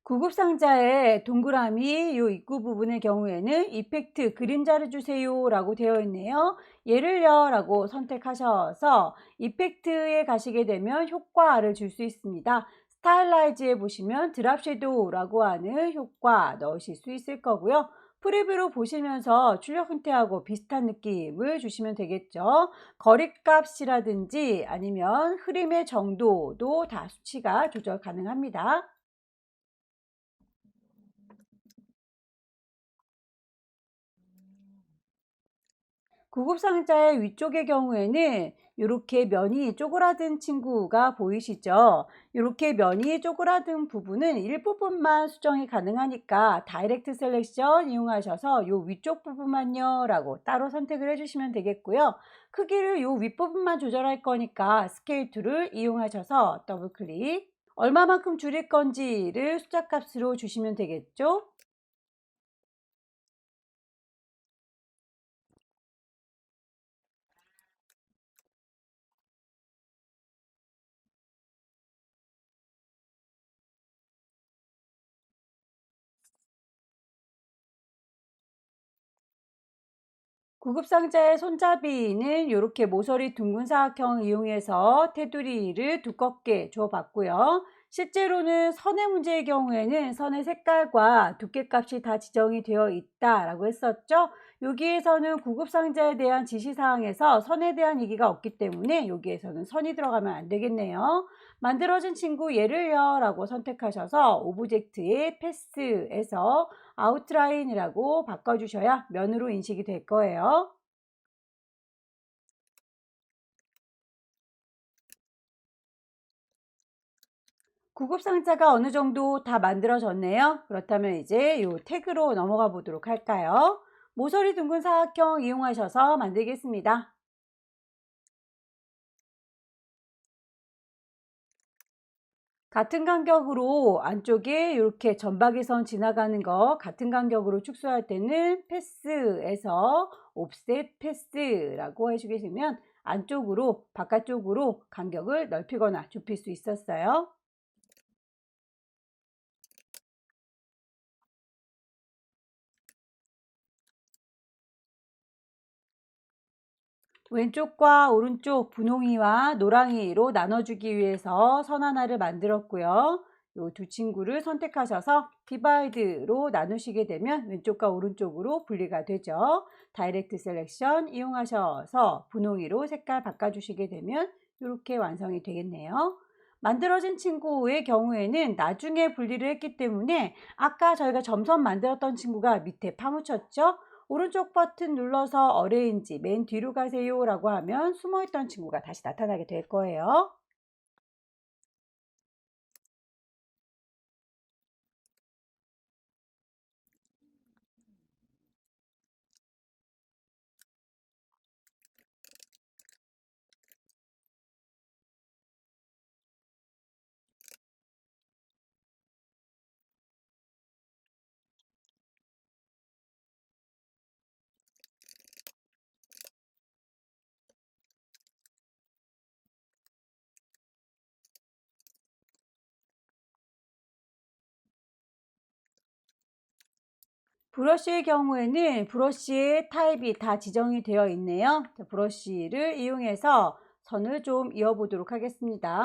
구급상자의 동그라미 요 입구 부분의 경우에는 이펙트 그림자를 주세요 라고 되어 있네요. 예를요 라고 선택하셔서 이펙트에 가시게 되면 효과를 줄 수 있습니다. 스타일라이즈에 보시면 드랍 섀도우라고 하는 효과 넣으실 수 있을 거고요. 프리뷰로 보시면서 출력 형태하고 비슷한 느낌을 주시면 되겠죠. 거리값이라든지 아니면 흐림의 정도도 다 수치가 조절 가능합니다. 구급상자의 위쪽의 경우에는 이렇게 면이 쪼그라든 친구가 보이시죠? 이렇게 면이 쪼그라든 부분은 일부분만 수정이 가능하니까 다이렉트 셀렉션 이용하셔서 이 위쪽 부분만요 라고 따로 선택을 해주시면 되겠고요. 크기를 이 윗부분만 조절할 거니까 스케일 툴을 이용하셔서 더블 클릭 얼마만큼 줄일 건지를 숫자 값으로 주시면 되겠죠? 구급상자의 손잡이는 이렇게 모서리 둥근 사각형 이용해서 테두리를 두껍게 줘봤고요. 실제로는 선의 문제의 경우에는 선의 색깔과 두께값이 다 지정이 되어 있다라고 했었죠. 여기에서는 구급상자에 대한 지시사항에서 선에 대한 얘기가 없기 때문에 여기에서는 선이 들어가면 안 되겠네요. 만들어진 친구 얘를요 라고 선택하셔서 오브젝트의 패스에서 아웃라인이라고 바꿔주셔야 면으로 인식이 될 거예요. 구급상자가 어느 정도 다 만들어졌네요. 그렇다면 이제 이 태그로 넘어가 보도록 할까요? 모서리 둥근 사각형 이용하셔서 만들겠습니다. 같은 간격으로 안쪽에 이렇게 점박이선 지나가는 거 같은 간격으로 축소할 때는 패스에서 옵셋 패스라고 해주시면 안쪽으로 바깥쪽으로 간격을 넓히거나 좁힐 수 있었어요. 왼쪽과 오른쪽 분홍이와 노랑이로 나눠주기 위해서 선 하나를 만들었고요. 이 두 친구를 선택하셔서 디바이드로 나누시게 되면 왼쪽과 오른쪽으로 분리가 되죠. 다이렉트 셀렉션 이용하셔서 분홍이로 색깔 바꿔주시게 되면 이렇게 완성이 되겠네요. 만들어진 친구의 경우에는 나중에 분리를 했기 때문에 아까 저희가 점선 만들었던 친구가 밑에 파묻혔죠. 오른쪽 버튼 눌러서 어레인지 맨 뒤로 가세요 라고 하면 숨어있던 친구가 다시 나타나게 될 거예요. 브러쉬의 경우에는 브러쉬의 타입이 다 지정이 되어 있네요. 브러쉬를 이용해서 선을 좀 이어보도록 하겠습니다.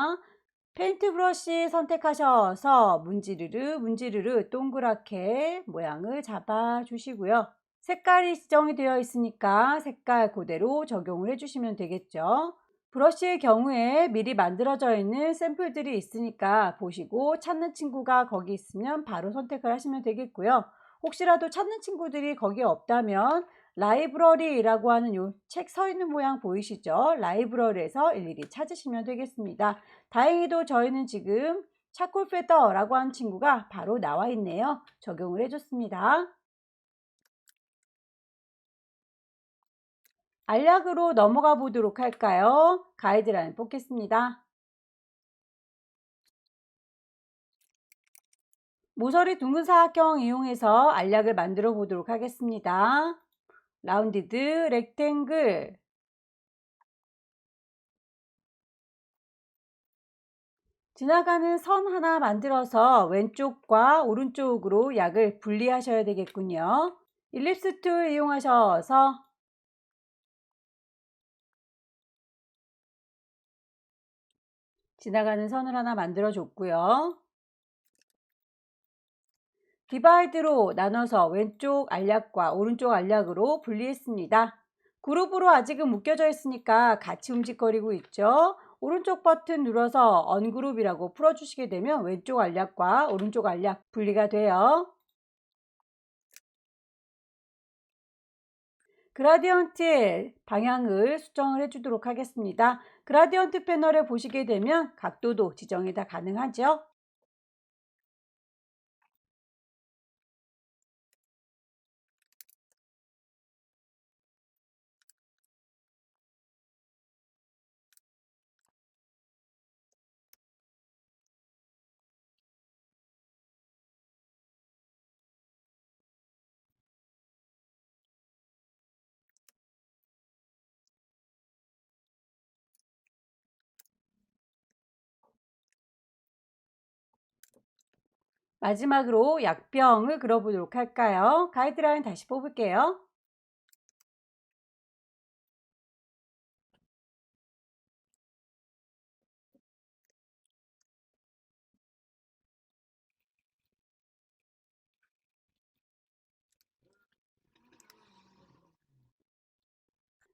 페인트 브러쉬 선택하셔서 문지르르 동그랗게 모양을 잡아 주시고요. 색깔이 지정이 되어 있으니까 색깔 그대로 적용을 해주시면 되겠죠. 브러쉬의 경우에 미리 만들어져 있는 샘플들이 있으니까 보시고 찾는 친구가 거기 있으면 바로 선택을 하시면 되겠고요. 혹시라도 찾는 친구들이 거기에 없다면 라이브러리라고 하는 요 책 서 있는 모양 보이시죠? 라이브러리에서 일일이 찾으시면 되겠습니다. 다행히도 저희는 지금 차콜 페더라고 하는 친구가 바로 나와 있네요. 적용을 해줬습니다. 알약으로 넘어가 보도록 할까요? 가이드라인 뽑겠습니다. 모서리 둥근 사각형 이용해서 알약을 만들어 보도록 하겠습니다. 라운디드 렉탱글, 지나가는 선 하나 만들어서 왼쪽과 오른쪽으로 약을 분리하셔야 되겠군요. 일립스 툴 이용하셔서 지나가는 선을 하나 만들어 줬고요. 디바이드로 나눠서 왼쪽 알약과 오른쪽 알약으로 분리했습니다. 그룹으로 아직은 묶여져 있으니까 같이 움직거리고 있죠. 오른쪽 버튼 눌러서 언그룹이라고 풀어주시게 되면 왼쪽 알약과 오른쪽 알약 분리가 돼요. 그라디언트의 방향을 수정을 해주도록 하겠습니다. 그라디언트 패널에 보시게 되면 각도도 지정이 다 가능하죠. 마지막으로 약병을 그려보도록 할까요? 가이드라인 다시 뽑을게요.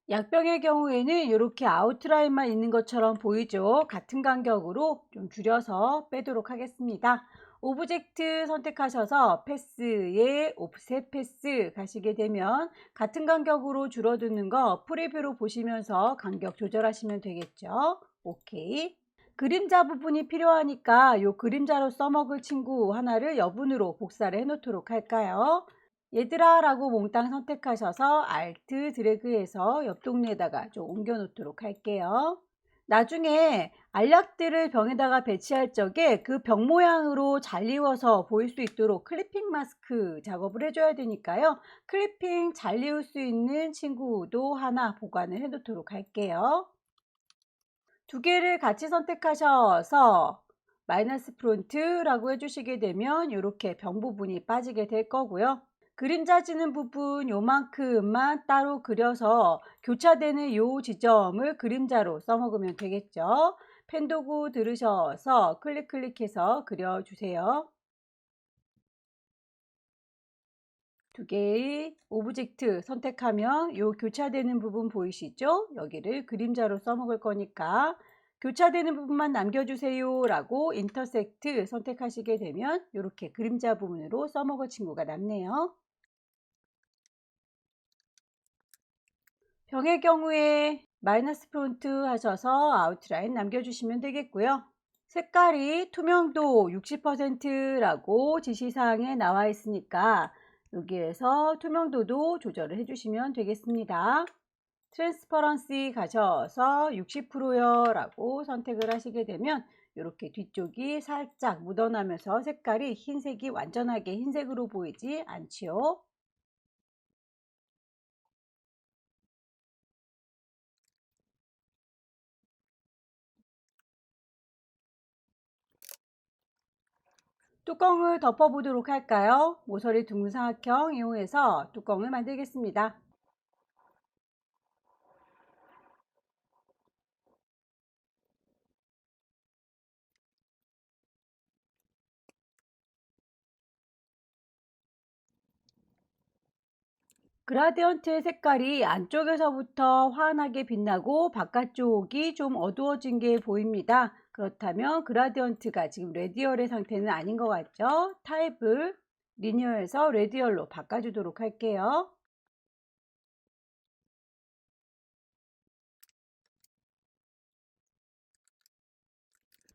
약병의 경우에는 이렇게 아웃라인만 있는 것처럼 보이죠. 같은 간격으로 좀 줄여서 빼도록 하겠습니다. 오브젝트 선택하셔서 패스에 옵셋 패스 가시게 되면 같은 간격으로 줄어드는 거 프리뷰로 보시면서 간격 조절하시면 되겠죠. 오케이. 그림자 부분이 필요하니까 이 그림자로 써먹을 친구 하나를 여분으로 복사를 해 놓도록 할까요? 얘들아 라고 몽땅 선택하셔서 Alt 드래그해서 옆 동네에다가 좀 옮겨 놓도록 할게요. 나중에 알약들을 병에다가 배치할 적에 그 병 모양으로 잘 이워서 보일 수 있도록 클리핑 마스크 작업을 해줘야 되니까요. 클리핑 잘 이을 수 있는 친구도 하나 보관을 해 놓도록 할게요. 두 개를 같이 선택하셔서 마이너스 프론트라고 해주시게 되면 이렇게 병 부분이 빠지게 될 거고요. 그림자 지는 부분 요만큼만 따로 그려서 교차되는 요 지점을 그림자로 써먹으면 되겠죠. 펜도구 들으셔서 클릭해서 그려주세요. 두 개의 오브젝트 선택하면 요 교차되는 부분 보이시죠? 여기를 그림자로 써먹을 거니까 교차되는 부분만 남겨주세요 라고 인터섹트 선택하시게 되면 이렇게 그림자 부분으로 써먹을 친구가 남네요. 병의 경우에 마이너스 폰트 하셔서 아웃라인 남겨주시면 되겠고요. 색깔이 투명도 60%라고 지시사항에 나와 있으니까 여기에서 투명도도 조절을 해주시면 되겠습니다. 트랜스퍼런시 가셔서 60%요 라고 선택을 하시게 되면 이렇게 뒤쪽이 살짝 묻어나면서 색깔이 흰색이 완전하게 흰색으로 보이지 않지요. 뚜껑을 덮어 보도록 할까요? 모서리 둥근 삼각형 이용해서 뚜껑을 만들겠습니다. 그라디언트의 색깔이 안쪽에서부터 환하게 빛나고 바깥쪽이 좀 어두워진 게 보입니다. 그렇다면 그라디언트가 지금 레디얼의 상태는 아닌 것 같죠? 타입을 리니어에서 레디얼로 바꿔주도록 할게요.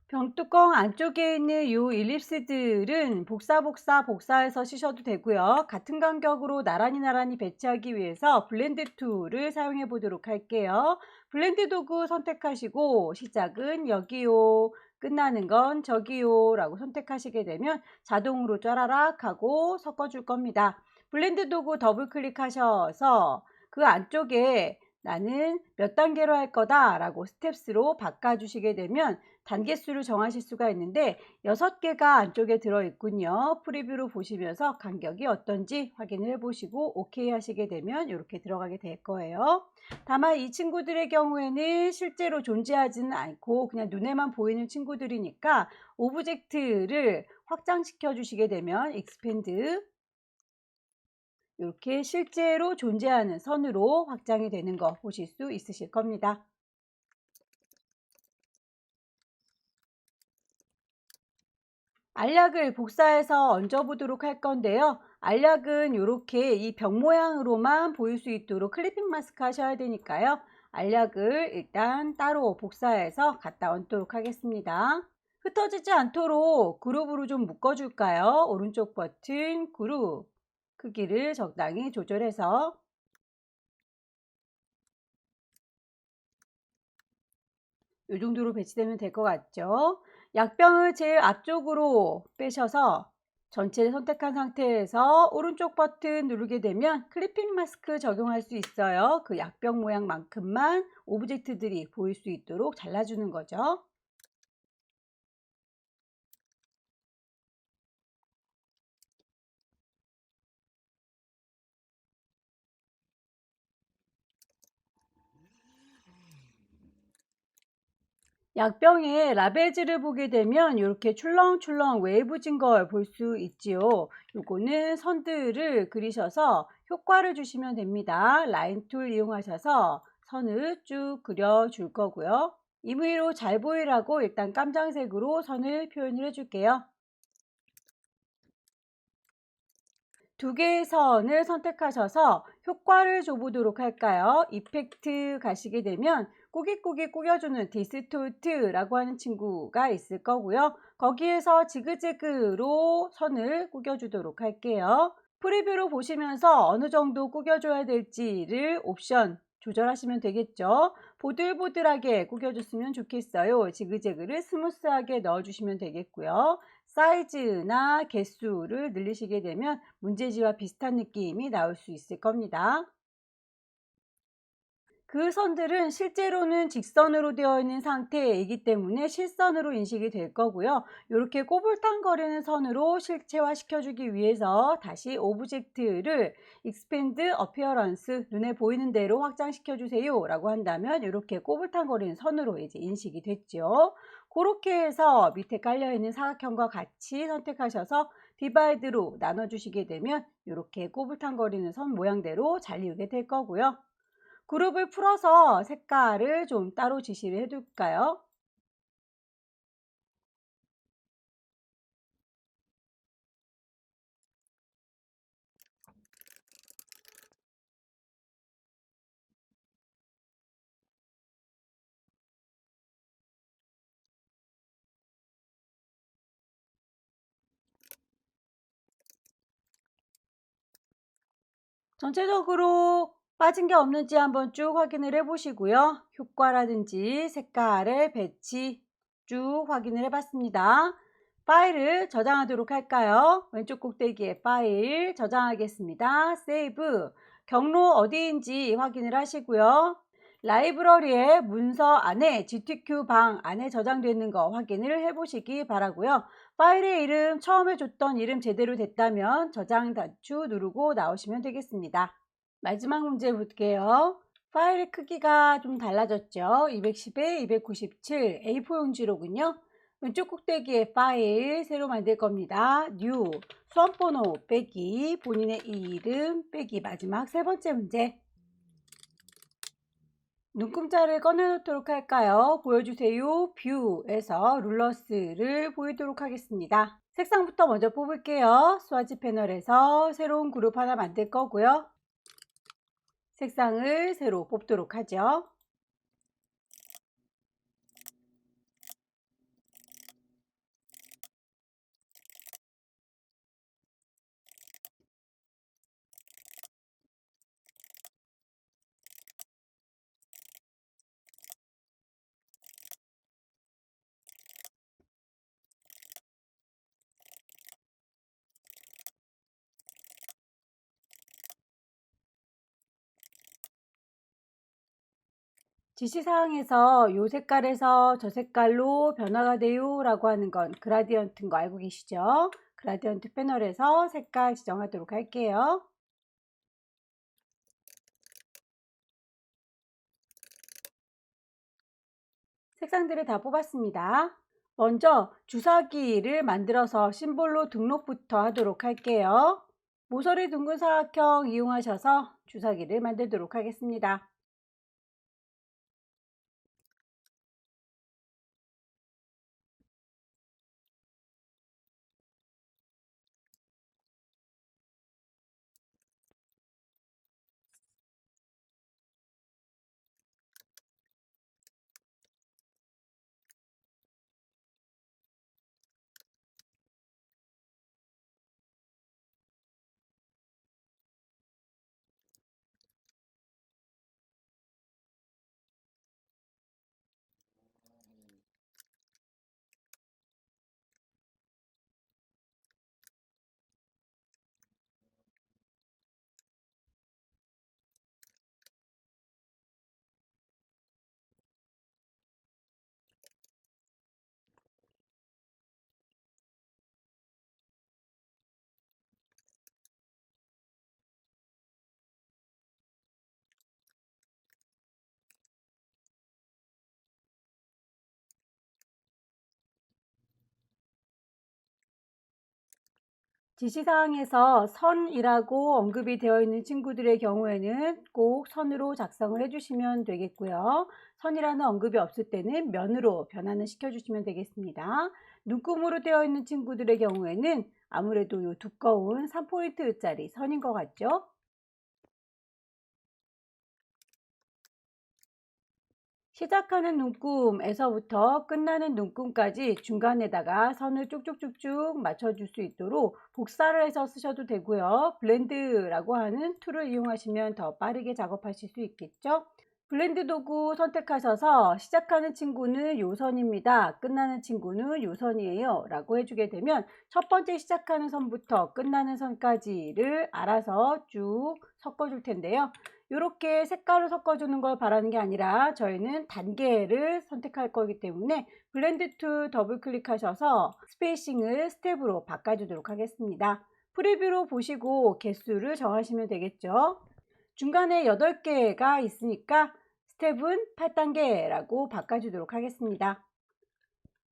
병뚜껑 안쪽에 있는 이 일립스들은 복사해서 쓰셔도 되고요. 같은 간격으로 나란히 배치하기 위해서 블렌드 툴을 사용해 보도록 할게요. 블렌드 도구 선택하시고 시작은 여기요, 끝나는 건 저기요 라고 선택하시게 되면 자동으로 쫘라락 하고 섞어줄 겁니다. 블렌드 도구 더블 클릭하셔서 그 안쪽에 나는 몇 단계로 할 거다 라고 스텝스로 바꿔주시게 되면 단계수를 정하실 수가 있는데 6개가 안쪽에 들어있군요. 프리뷰로 보시면서 간격이 어떤지 확인을 해보시고 OK 하시게 되면 이렇게 들어가게 될 거예요. 다만 이 친구들의 경우에는 실제로 존재하지는 않고 그냥 눈에만 보이는 친구들이니까 오브젝트를 확장시켜 주시게 되면 익스펜드 이렇게 실제로 존재하는 선으로 확장이 되는 거 보실 수 있으실 겁니다. 알약을 복사해서 얹어 보도록 할 건데요. 알약은 이렇게 이 벽 모양으로만 보일 수 있도록 클리핑 마스크 하셔야 되니까요. 알약을 일단 따로 복사해서 갖다 얹도록 하겠습니다. 흩어지지 않도록 그룹으로 좀 묶어 줄까요? 오른쪽 버튼 그룹 크기를 적당히 조절해서 이 정도로 배치되면 될 것 같죠? 약병을 제일 앞쪽으로 빼셔서 전체를 선택한 상태에서 오른쪽 버튼 누르게 되면 클리핑 마스크 적용할 수 있어요. 그 약병 모양만큼만 오브젝트들이 보일 수 있도록 잘라주는 거죠. 약병의 라벨즈를 보게 되면 이렇게 출렁출렁 웨이브진 걸 볼 수 있지요. 요거는 선들을 그리셔서 효과를 주시면 됩니다. 라인 툴 이용하셔서 선을 쭉 그려 줄 거고요. 임의로 잘 보이라고 일단 깜장색으로 선을 표현을 해줄게요. 두 개의 선을 선택하셔서 효과를 줘보도록 할까요? 이펙트 가시게 되면 꾸깃꾸깃 꾸겨주는 디스토트라고 하는 친구가 있을 거고요. 거기에서 지그재그로 선을 꾸겨주도록 할게요. 프리뷰로 보시면서 어느 정도 꾸겨줘야 될지를 옵션 조절하시면 되겠죠. 보들보들하게 꾸겨줬으면 좋겠어요. 지그재그를 스무스하게 넣어주시면 되겠고요. 사이즈나 개수를 늘리시게 되면 문제지와 비슷한 느낌이 나올 수 있을 겁니다. 그 선들은 실제로는 직선으로 되어 있는 상태이기 때문에 실선으로 인식이 될 거고요. 이렇게 꼬불탕거리는 선으로 실체화 시켜주기 위해서 다시 오브젝트를 expand appearance, 눈에 보이는 대로 확장시켜 주세요 라고 한다면 이렇게 꼬불탕거리는 선으로 이제 인식이 됐죠. 그렇게 해서 밑에 깔려있는 사각형과 같이 선택하셔서 디바이드로 나눠주시게 되면 이렇게 꼬불탕거리는 선 모양대로 잘 이루게 될 거고요. 그룹을 풀어서 색깔을 좀 따로 지시를 해둘까요? 전체적으로 빠진 게 없는지 한번 쭉 확인을 해 보시고요. 효과라든지 색깔의 배치 쭉 확인을 해 봤습니다. 파일을 저장하도록 할까요? 왼쪽 꼭대기에 파일 저장하겠습니다. 세이브. 경로 어디인지 확인을 하시고요. 라이브러리의 문서 안에 GTQ 방 안에 저장되어 있는 거 확인을 해 보시기 바라고요. 파일의 이름 처음에 줬던 이름 제대로 됐다면 저장 단추 누르고 나오시면 되겠습니다. 마지막 문제 볼게요. 파일의 크기가 좀 달라졌죠. 210에 297 A4 용지로군요. 왼쪽 꼭대기에 파일 새로 만들 겁니다. 뉴 수험번호 빼기 본인의 이름 빼기 마지막 세 번째 문제. 눈금자를 꺼내놓도록 할까요? 보여주세요. 뷰에서 룰러스를 보이도록 하겠습니다. 색상부터 먼저 뽑을게요. 스와치 패널에서 새로운 그룹 하나 만들 거고요. 색상을 새로 뽑도록 하죠. 지시사항에서 이 색깔에서 저 색깔로 변화가 돼요 라고 하는 건 그라디언트인 거 알고 계시죠? 그라디언트 패널에서 색깔 지정하도록 할게요. 색상들을 다 뽑았습니다. 먼저 주사기를 만들어서 심볼로 등록부터 하도록 할게요. 모서리 둥근 사각형 이용하셔서 주사기를 만들도록 하겠습니다. 지시사항에서 선이라고 언급이 되어 있는 친구들의 경우에는 꼭 선으로 작성을 해주시면 되겠고요. 선이라는 언급이 없을 때는 면으로 변환을 시켜주시면 되겠습니다. 눈금으로 되어 있는 친구들의 경우에는 아무래도 이 두꺼운 3포인트짜리 선인 것 같죠? 시작하는 눈금에서부터 끝나는 눈금까지 중간에다가 선을 쭉쭉쭉쭉 맞춰줄 수 있도록 복사를 해서 쓰셔도 되고요. 블렌드라고 하는 툴을 이용하시면 더 빠르게 작업하실 수 있겠죠. 블렌드 도구 선택하셔서 시작하는 친구는 요선입니다. 끝나는 친구는 요선이에요. 라고 해주게 되면 첫 번째 시작하는 선부터 끝나는 선까지를 알아서 쭉 섞어줄 텐데요. 이렇게 색깔로 섞어주는 걸 바라는 게 아니라 저희는 단계를 선택할 거기 때문에 블렌드 툴 더블 클릭하셔서 스페이싱을 스텝으로 바꿔주도록 하겠습니다. 프리뷰로 보시고 개수를 정하시면 되겠죠. 중간에 8개가 있으니까 스텝은 8단계라고 바꿔주도록 하겠습니다.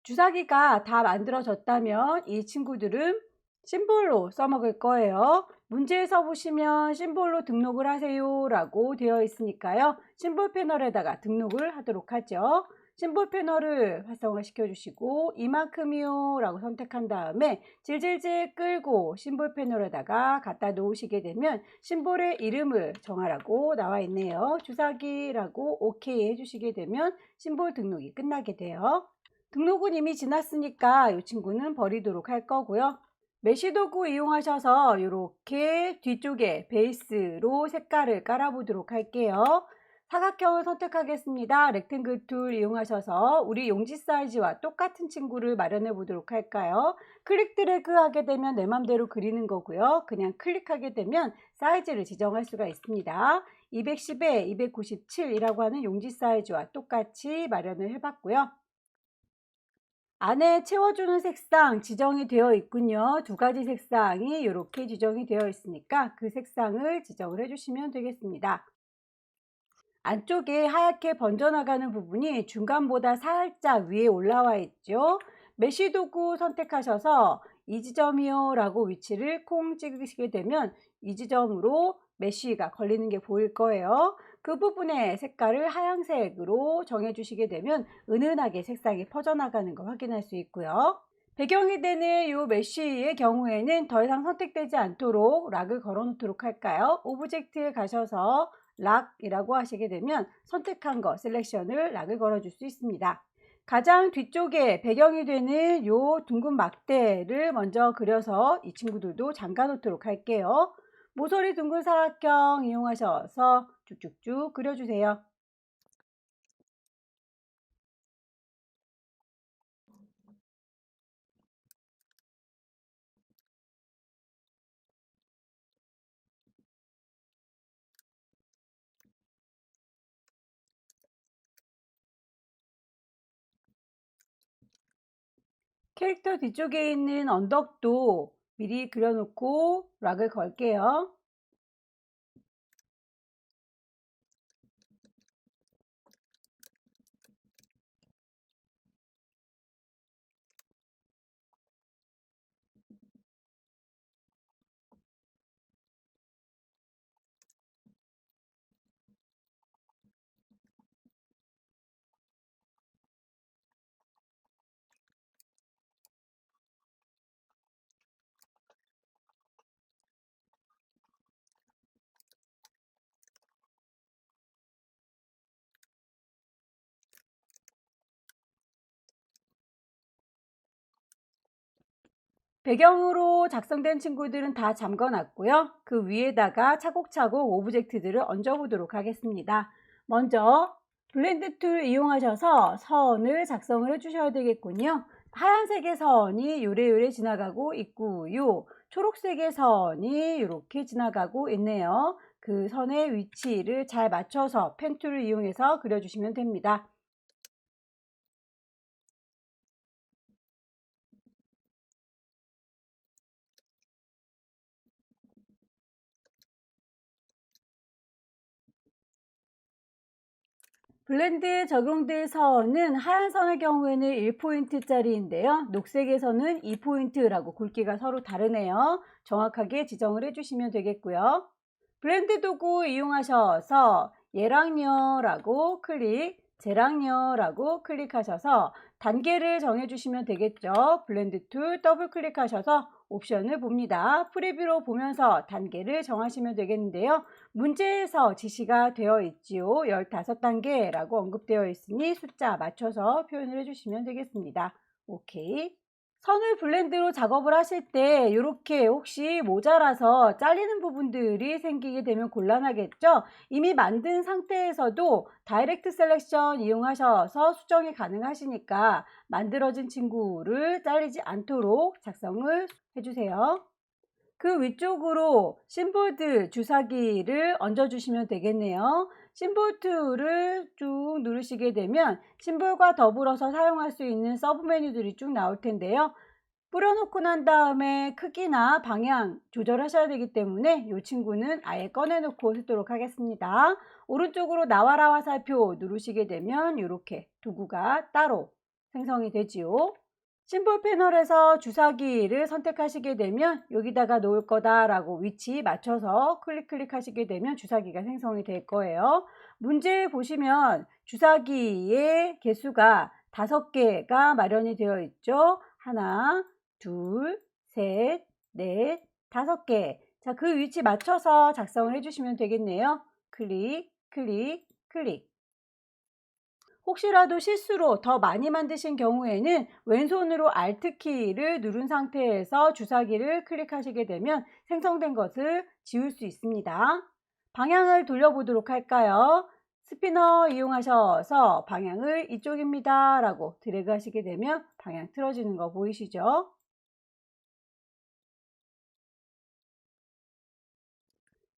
주사기가 다 만들어졌다면 이 친구들은 심볼로 써먹을 거예요. 문제에서 보시면 심볼로 등록을 하세요 라고 되어 있으니까요. 심볼 패널에다가 등록을 하도록 하죠. 심볼 패널을 활성화 시켜주시고 이만큼이요 라고 선택한 다음에 질질질 끌고 심볼 패널에다가 갖다 놓으시게 되면 심볼의 이름을 정하라고 나와 있네요. 주사기라고 OK 해주시게 되면 심볼 등록이 끝나게 돼요. 등록은 이미 지났으니까 이 친구는 버리도록 할 거고요. 메쉬 도구 이용하셔서 이렇게 뒤쪽에 베이스로 색깔을 깔아 보도록 할게요. 사각형을 선택하겠습니다. 렉탱글 툴 이용하셔서 우리 용지 사이즈와 똑같은 친구를 마련해 보도록 할까요? 클릭 드래그 하게 되면 내 맘대로 그리는 거고요. 그냥 클릭하게 되면 사이즈를 지정할 수가 있습니다. 210에 297이라고 하는 용지 사이즈와 똑같이 마련을 해봤고요. 안에 채워주는 색상 지정이 되어 있군요. 두 가지 색상이 이렇게 지정이 되어 있으니까 그 색상을 지정을 해주시면 되겠습니다. 안쪽에 하얗게 번져나가는 부분이 중간보다 살짝 위에 올라와 있죠. 메쉬 도구 선택하셔서 이 지점이요 라고 위치를 콩 찍으시게 되면 이 지점으로 메쉬가 걸리는 게 보일 거예요. 그 부분의 색깔을 하얀색으로 정해 주시게 되면 은은하게 색상이 퍼져나가는 걸 확인할 수 있고요. 배경이 되는 이 메쉬의 경우에는 더 이상 선택되지 않도록 락을 걸어 놓도록 할까요? 오브젝트에 가셔서 락이라고 하시게 되면 선택한 거 셀렉션을 락을 걸어 줄 수 있습니다. 가장 뒤쪽에 배경이 되는 이 둥근 막대를 먼저 그려서 이 친구들도 잠가 놓도록 할게요. 모서리 둥근 사각형 이용하셔서 쭉쭉쭉 그려주세요. 캐릭터 뒤쪽에 있는 언덕도 미리 그려놓고 락을 걸게요. 배경으로 작성된 친구들은 다 잠궈 놨고요. 그 위에다가 차곡차곡 오브젝트들을 얹어 보도록 하겠습니다. 먼저 블렌드 툴 이용하셔서 선을 작성을 해 주셔야 되겠군요. 하얀색의 선이 요래요래 지나가고 있고요. 초록색의 선이 이렇게 지나가고 있네요. 그 선의 위치를 잘 맞춰서 펜 툴을 이용해서 그려주시면 됩니다. 블렌드에 적용될 선은 하얀 선의 경우에는 1포인트짜리인데요. 녹색에서는 2포인트라고 굵기가 서로 다르네요. 정확하게 지정을 해주시면 되겠고요. 블렌드 도구 이용하셔서 얘랑요라고 클릭, 쟤랑요라고 클릭하셔서 단계를 정해주시면 되겠죠. 블렌드 툴 더블 클릭하셔서 옵션을 봅니다. 프리뷰로 보면서 단계를 정하시면 되겠는데요. 문제에서 지시가 되어 있지요. 15단계라고 언급되어 있으니 숫자 맞춰서 표현을 해주시면 되겠습니다. 오케이. 선을 블렌드로 작업을 하실 때 이렇게 혹시 모자라서 잘리는 부분들이 생기게 되면 곤란하겠죠? 이미 만든 상태에서도 다이렉트 셀렉션 이용하셔서 수정이 가능하시니까 만들어진 친구를 잘리지 않도록 작성을 해주세요. 그 위쪽으로 심볼드 주사기를 얹어 주시면 되겠네요. 심볼트를 쭉 누르시게 되면 심볼과 더불어서 사용할 수 있는 서브 메뉴들이 쭉 나올 텐데요. 뿌려놓고 난 다음에 크기나 방향 조절하셔야 되기 때문에 이 친구는 아예 꺼내놓고 쓰도록 하겠습니다. 오른쪽으로 나와라 화살표 누르시게 되면 이렇게 도구가 따로 생성이 되지요. 심볼 패널에서 주사기를 선택하시게 되면 여기다가 놓을 거다라고 위치 맞춰서 클릭하시게 되면 주사기가 생성이 될 거예요. 문제 보시면 주사기의 개수가 5개가 마련이 되어 있죠. 하나, 둘, 셋, 넷, 5개. 자, 그 위치 맞춰서 작성을 해주시면 되겠네요. 클릭, 클릭, 클릭. 혹시라도 실수로 더 많이 만드신 경우에는 왼손으로 Alt키를 누른 상태에서 주사기를 클릭하시게 되면 생성된 것을 지울 수 있습니다. 방향을 돌려보도록 할까요? 스피너 이용하셔서 방향을 이쪽입니다 라고 드래그 하시게 되면 방향 틀어지는 거 보이시죠?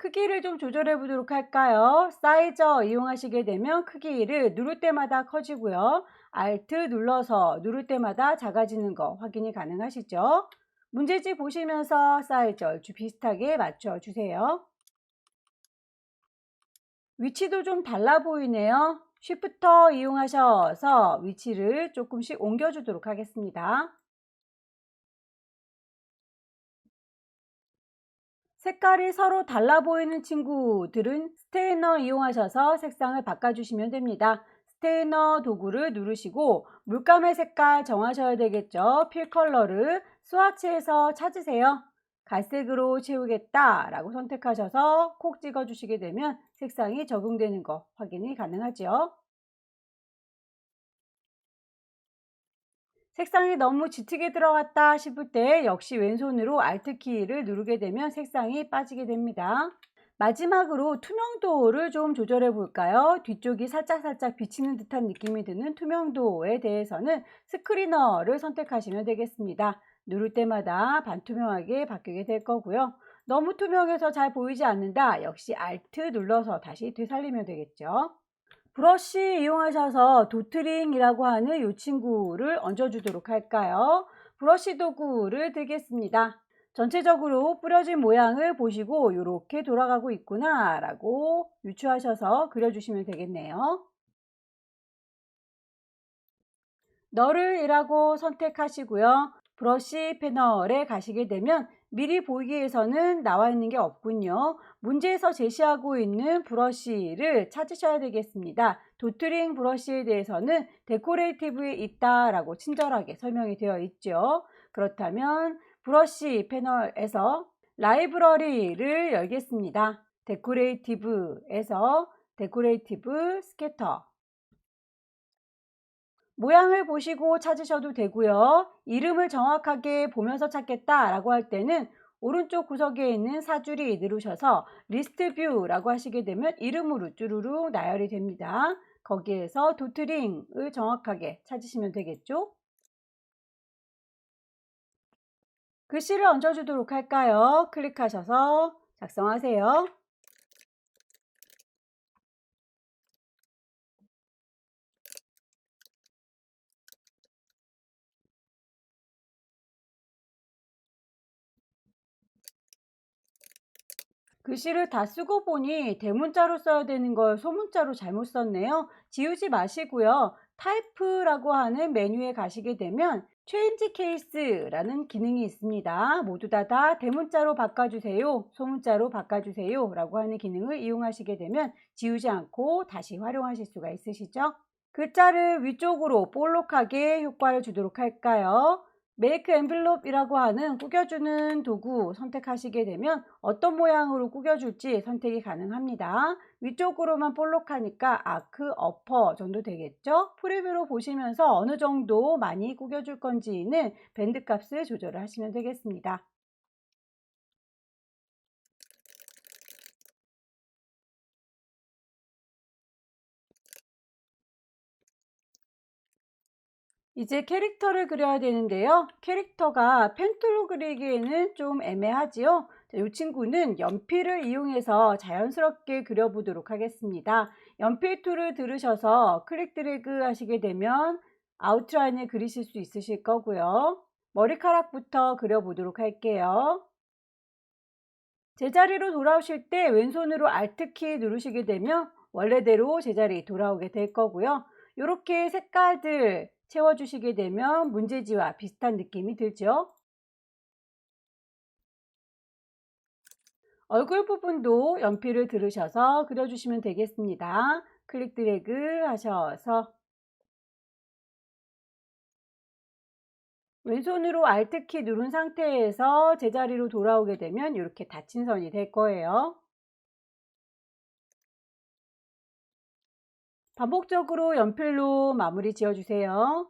크기를 좀 조절해 보도록 할까요? 사이저 이용하시게 되면 크기를 누를 때마다 커지고요. Alt 눌러서 누를 때마다 작아지는 거 확인이 가능하시죠? 문제집 보시면서 사이저 비슷하게 맞춰 주세요. 위치도 좀 달라 보이네요. 쉬프터 이용하셔서 위치를 조금씩 옮겨 주도록 하겠습니다. 색깔이 서로 달라 보이는 친구들은 스테이너 이용하셔서 색상을 바꿔주시면 됩니다. 스테이너 도구를 누르시고 물감의 색깔 정하셔야 되겠죠. 필 컬러를 스와치에서 찾으세요. 갈색으로 채우겠다 라고 선택하셔서 콕 찍어 주시게 되면 색상이 적용되는 거 확인이 가능하죠. 색상이 너무 짙게 들어갔다 싶을 때 역시 왼손으로 Alt키를 누르게 되면 색상이 빠지게 됩니다. 마지막으로 투명도를 좀 조절해 볼까요? 뒤쪽이 살짝 비치는 듯한 느낌이 드는 투명도에 대해서는 스크리너를 선택하시면 되겠습니다. 누를 때마다 반투명하게 바뀌게 될 거고요. 너무 투명해서 잘 보이지 않는다. 역시 Alt 눌러서 다시 되살리면 되겠죠. 브러쉬 이용하셔서 도트링이라고 하는 이 친구를 얹어주도록 할까요? 브러쉬 도구를 들겠습니다. 전체적으로 뿌려진 모양을 보시고 이렇게 돌아가고 있구나 라고 유추하셔서 그려주시면 되겠네요. 너를이라고 선택하시고요. 브러쉬 패널에 가시게 되면 미리 보이기 위해서는 나와 있는 게 없군요. 문제에서 제시하고 있는 브러쉬를 찾으셔야 되겠습니다. 도트링 브러쉬에 대해서는 데코레이티브에 있다라고 친절하게 설명이 되어 있죠. 그렇다면 브러쉬 패널에서 라이브러리를 열겠습니다. 데코레이티브에서 데코레이티브 스캐터 모양을 보시고 찾으셔도 되고요. 이름을 정확하게 보면서 찾겠다라고 할 때는 오른쪽 구석에 있는 사줄이 누르셔서 리스트 뷰라고 하시게 되면 이름으로 쭈루룩 나열이 됩니다. 거기에서 도트링을 정확하게 찾으시면 되겠죠. 글씨를 얹어주도록 할까요? 클릭하셔서 작성하세요. 글씨를 다 쓰고 보니 대문자로 써야 되는 걸 소문자로 잘못 썼네요. 지우지 마시고요. 타이프라고 하는 메뉴에 가시게 되면 체인지 케이스라는 기능이 있습니다. 모두 다 대문자로 바꿔주세요. 소문자로 바꿔주세요. 라고 하는 기능을 이용하시게 되면 지우지 않고 다시 활용하실 수가 있으시죠? 글자를 위쪽으로 볼록하게 효과를 주도록 할까요? 메이크 엔블롭이라고 하는 구겨주는 도구 선택하시게 되면 어떤 모양으로 구겨줄지 선택이 가능합니다. 위쪽으로만 볼록하니까 아크, 어퍼 정도 되겠죠? 프리뷰로 보시면서 어느 정도 많이 구겨줄 건지는 밴드 값을 조절을 하시면 되겠습니다. 이제 캐릭터를 그려야 되는데요. 캐릭터가 펜툴로 그리기에는 좀 애매하지요. 이 친구는 연필을 이용해서 자연스럽게 그려보도록 하겠습니다. 연필 툴을 들으셔서 클릭 드래그 하시게 되면 아웃라인을 그리실 수 있으실 거고요. 머리카락부터 그려보도록 할게요. 제자리로 돌아오실 때 왼손으로 Alt키 누르시게 되면 원래대로 제자리 돌아오게 될 거고요. 이렇게 색깔들 채워주시게 되면 문제지와 비슷한 느낌이 들죠. 얼굴 부분도 연필을 들으셔서 그려주시면 되겠습니다. 클릭 드래그 하셔서 왼손으로 Alt키 누른 상태에서 제자리로 돌아오게 되면 이렇게 닫힌 선이 될 거예요. 반복적으로 연필로 마무리 지어주세요.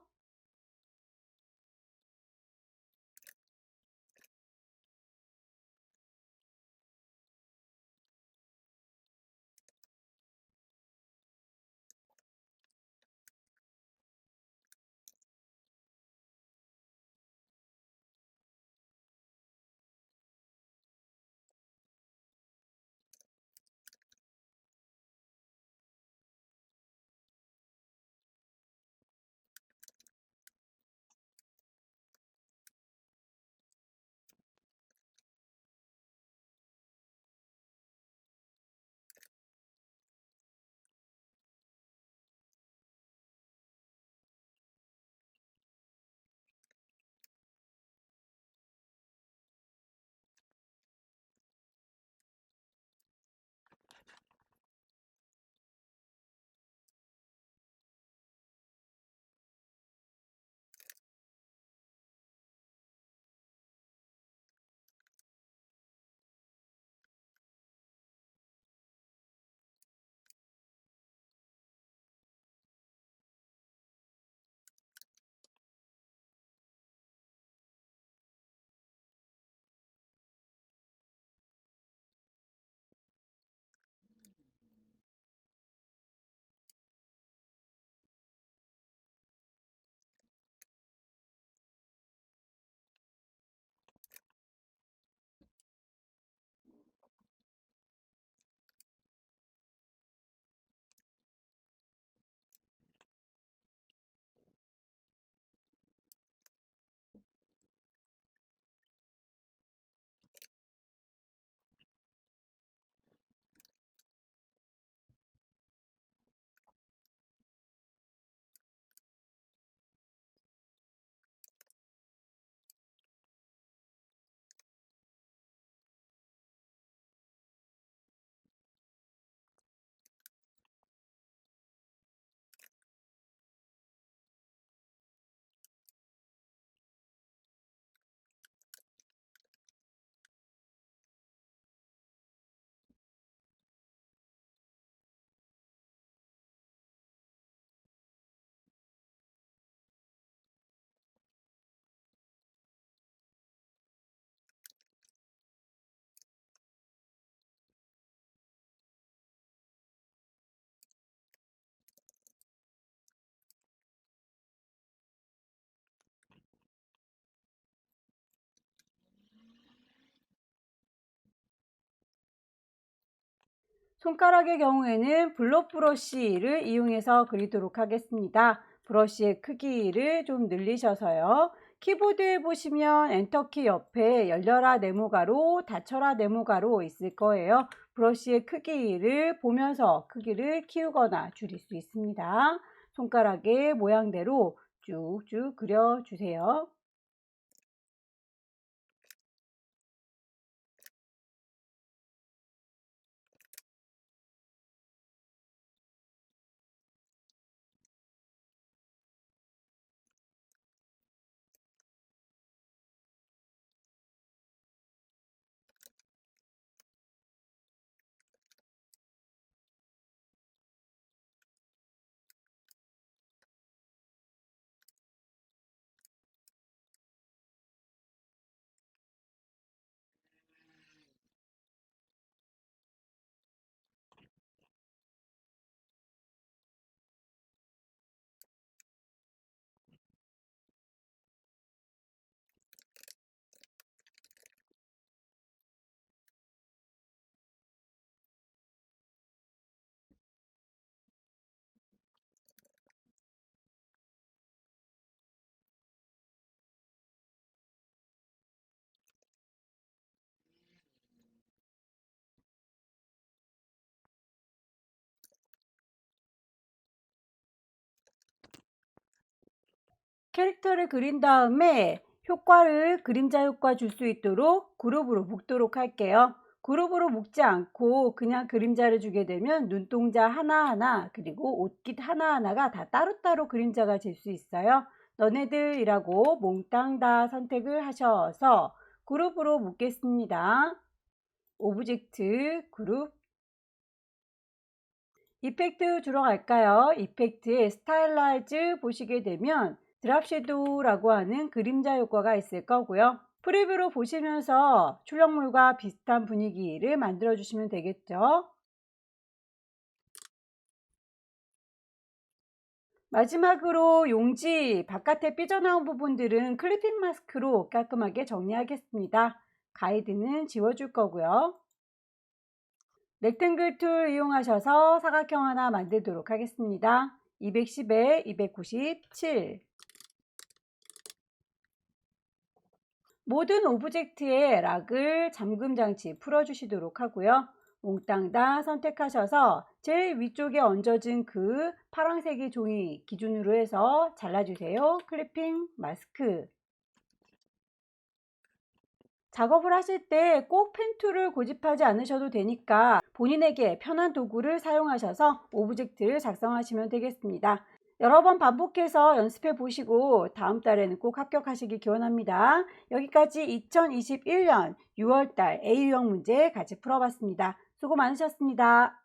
손가락의 경우에는 블록 브러쉬를 이용해서 그리도록 하겠습니다. 브러쉬의 크기를 좀 늘리셔서요. 키보드에 보시면 엔터키 옆에 열려라 네모가로, 닫혀라 네모가로 있을 거예요. 브러쉬의 크기를 보면서 크기를 키우거나 줄일 수 있습니다. 손가락의 모양대로 쭉쭉 그려주세요. 캐릭터를 그린 다음에 효과를 그림자 효과 줄 수 있도록 그룹으로 묶도록 할게요. 그룹으로 묶지 않고 그냥 그림자를 주게 되면 눈동자 하나하나 그리고 옷깃 하나하나가 다 따로따로 그림자가 질 수 있어요. 너네들이라고 몽땅 다 선택을 하셔서 그룹으로 묶겠습니다. 오브젝트 그룹 이펙트 주러 갈까요? 이펙트에 스타일라이즈 보시게 되면 드랍 섀도우라고 하는 그림자 효과가 있을 거고요. 프리뷰로 보시면서 출력물과 비슷한 분위기를 만들어 주시면 되겠죠. 마지막으로 용지 바깥에 삐져나온 부분들은 클리핑 마스크로 깔끔하게 정리하겠습니다. 가이드는 지워줄 거고요. 렉탱글 툴 이용하셔서 사각형 하나 만들도록 하겠습니다. 210에 297 모든 오브젝트의 락을 잠금 장치 풀어주시도록 하고요. 몽땅 다 선택하셔서 제일 위쪽에 얹어진 그 파란색의 종이 기준으로 해서 잘라주세요. 클리핑 마스크 작업을 하실 때 꼭 펜 툴을 고집하지 않으셔도 되니까 본인에게 편한 도구를 사용하셔서 오브젝트를 작성하시면 되겠습니다. 여러 번 반복해서 연습해 보시고 다음 달에는 꼭 합격하시길 기원합니다. 여기까지 2021년 6월달 A유형 문제 같이 풀어봤습니다. 수고 많으셨습니다.